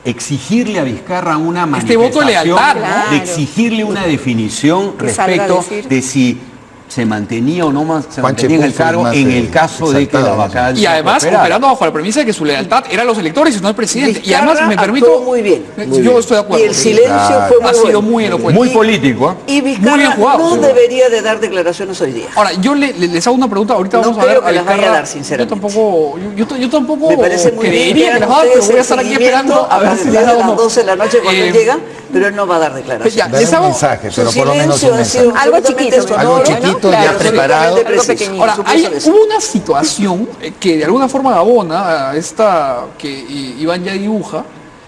exigirle a Vizcarra una Este voto de manifestación, lealtad, ¿no? de Claro. exigirle una definición Que salga a respecto decir. de si se mantenía o no se Juan mantenía en el Chepuz fue cargo más, en el caso de que la exaltado, ¿no? vacancia Y además prosperara. operando bajo la premisa de que su lealtad era a los electores y no al presidente. Y Vizcarra además me actuó permito... muy bien. Yo estoy de acuerdo. Y el silencio fue muy Ha sido bueno. muy elocuente. Muy político, ¿eh? Y Muy bien Vizcarra jugado, no sí. debería de dar declaraciones hoy día. Ahora, yo les hago una pregunta, ahorita No vamos a ver creo que las vaya a Vizcarra. dar, sinceramente. Yo tampoco Me parece muy bien creería que que las hagan va a dar, pero ustedes voy a el estar aquí seguimiento esperando a a ver si partir las de da o las no. 12 de la noche cuando él llega, pero él no va a dar Ya, declaraciones. les Dar un hago- mensaje, Su pero por lo menos silencio un ha sido mensaje. Algo absolutamente chiquito, sonoro, algo chiquito, ya claro, preparado. absolutamente Algo preciso. pequeñito. Ahora, Su puesto de hubo una situación que de alguna forma abona a esta que Iván ya dibuja,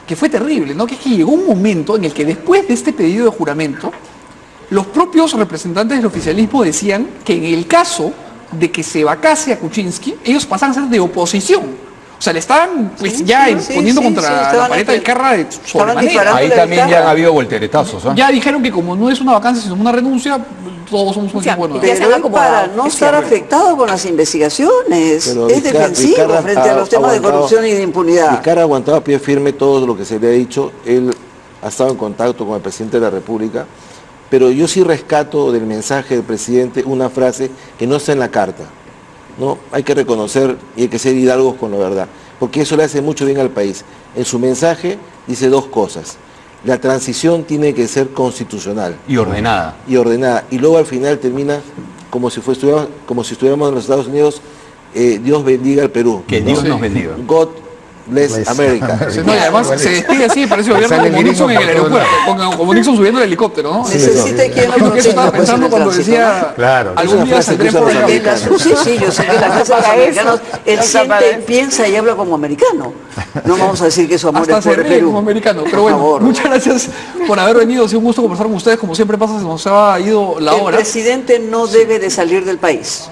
que fue terrible, ¿no? Que es que llegó un momento en el que después de este pedido de juramento, los propios representantes del oficialismo decían que en el caso de que se vacase a Kuczynski, ellos pasaban a ser de oposición. O sea, le estaban pues Sí, ya sí, poniendo sí, contra sí, la estaban pared de Vizcarra de estaban sobremanera. disparando. Ahí la también ya Vizcarra. han habido volteretazos, ¿ah? Ya dijeron que como no es una vacancia sino una renuncia, todos somos un O sea, equipo nuevo. ya se Pero han él, para acomodado, no es estar cierto. afectado con las investigaciones, Pero es defensivo Vizcarra frente a los temas de aguantado- corrupción y de impunidad. Vizcarra ha aguantado a pie firme todo lo que se le ha dicho. Él ha estado en contacto con el presidente de la República, pero yo sí rescato del mensaje del presidente una frase que no está en la carta, ¿no? Hay que reconocer y hay que ser hidalgos con la verdad, porque eso le hace mucho bien al país. En su mensaje dice dos cosas. La transición tiene que ser constitucional Y ordenada. y ordenada, y luego al final termina como si estuviéramos en los Estados Unidos, Dios bendiga al Perú. Que Dios Sí. nos bendiga. God bless Bless America. Sí, no, y además se despide así, parece el gobierno Sale como Nixon en el gringo por todos aeropuerto, como Nixon subiendo el helicóptero, ¿no? Necesita quien lo Lo que proteja, estaba pues, pensando en el cuando tránsito, decía, Claro. algún Es día una frase saldré que por usan la los vida. Sí, yo sé que las cosas Para americanos, eso. él siente, piensa y habla como americano. No vamos a decir que su amor Hasta es se por el ríe Perú. como americano. Pero Por bueno, favor. muchas gracias por haber venido. Ha sido un gusto conversar con ustedes. Como siempre pasa, se nos ha ido la El hora. presidente no debe de salir del país.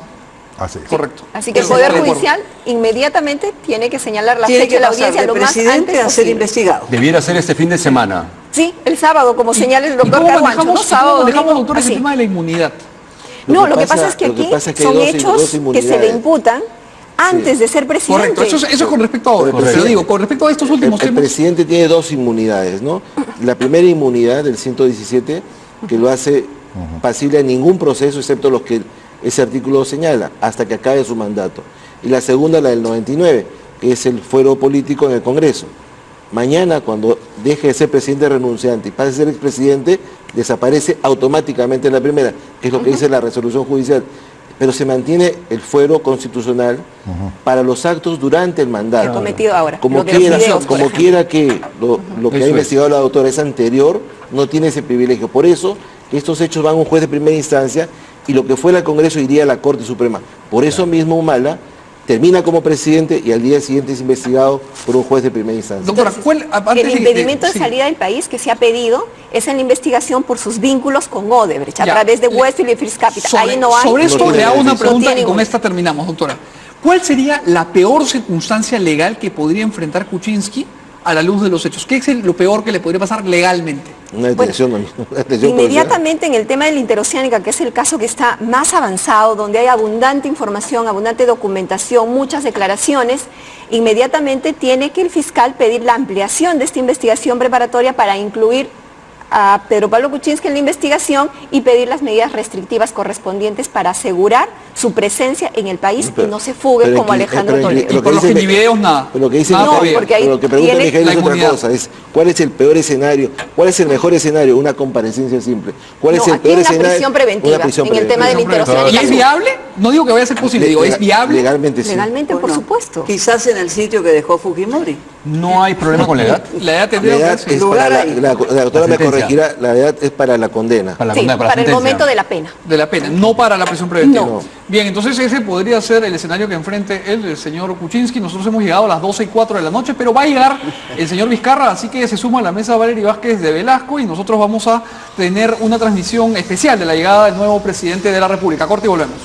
Así es. Correcto. Así que el Estoy Poder de acuerdo. Judicial inmediatamente tiene que señalar la Tiene fecha que de la pasar audiencia de lo más presidente antes a ser posible. investigado. Debiera ser este fin de semana. Sí, el sábado, como señala el ¿Y doctor cómo Carguancho, ¿no? manejamos, Sábado, manejamos domingo, doctor, ese así. tema de la inmunidad? No, lo que pasa es que lo que aquí pasa es que hay son dos hechos que se le inmunidades. imputan antes de ser presidente. Correcto, eso es con respecto a ahora. Correcto. Pero digo, con respecto a estos últimos El temas. presidente tiene dos inmunidades, ¿no? La primera inmunidad del 117, que lo hace pasible a ningún proceso, excepto los que ese artículo señala, hasta que acabe su mandato. Y la segunda, la del 99, que es el fuero político en el Congreso. Mañana, cuando deje de ser presidente renunciante y pase a ser expresidente, desaparece automáticamente la primera, que es lo que dice la resolución judicial. Pero se mantiene el fuero constitucional para los actos durante el mandato. El cometido ahora, Como lo de los quiera, videos, por como ejemplo. quiera que lo que Eso ha es. investigado la doctora es anterior, no tiene ese privilegio. Por eso, estos hechos van a un juez de primera instancia y lo que fuera al Congreso iría a la Corte Suprema. Por eso mismo Humala termina como presidente y al día siguiente es investigado por un juez de primera instancia. Doctora, ¿cuál, antes El impedimento de sí. salida del país que se ha pedido es en la investigación por sus vínculos con Odebrecht, a Ya. través de Westfield y First Capital. Sobre, Ahí no hay. sobre esto No tiene le hago una beneficio. pregunta No tiene y con ningún- esta terminamos, doctora. ¿Cuál sería la peor circunstancia legal que podría enfrentar Kuczynski a la luz de los hechos? ¿Qué es lo peor que le podría pasar legalmente? Una detención, una detención Inmediatamente en el tema de la interoceánica, que es el caso que está más avanzado, donde hay abundante información, abundante documentación, muchas declaraciones, inmediatamente tiene que el fiscal pedir la ampliación de esta investigación preparatoria para incluir a Pedro Pablo Kuczynski en la investigación y pedir las medidas restrictivas correspondientes para asegurar su presencia en el país y no se fugue pero como en- Alejandro pero en- Toledo. Y por los que ni videos, nada. Pero lo que dice Nada No, todavía. porque ahí lo que pregunta tiene Miguel la es otra inmunidad. cosa, es ¿cuál es el peor escenario? ¿Cuál es el mejor escenario? Una comparecencia simple. ¿Cuál No, es el aquí peor es la escenario? prisión preventiva, Una prisión en el tema de la preventiva. interoceánica. ¿Y es viable? No digo que vaya a ser posible, digo, ¿es viable? Legalmente sí. Legalmente, por Bueno, supuesto. Quizás en el sitio que dejó Fujimori. No hay problema con la edad. La edad La tendría edad que ser. es Lugar para ahí. la doctora me sentencia. corregirá, la edad es para la condena. Para la Sí, condena, para el sentencia. momento de la pena. De la pena, no para la prisión preventiva. No. Bien, entonces ese podría ser el escenario que enfrente él, el señor Kuczynski. Nosotros hemos llegado a las 12:04 de la noche, pero va a llegar el señor Vizcarra, así que se suma a la mesa Valery Vázquez de Velasco y nosotros vamos a tener una transmisión especial de la llegada del nuevo presidente de la República. Corte y volvemos.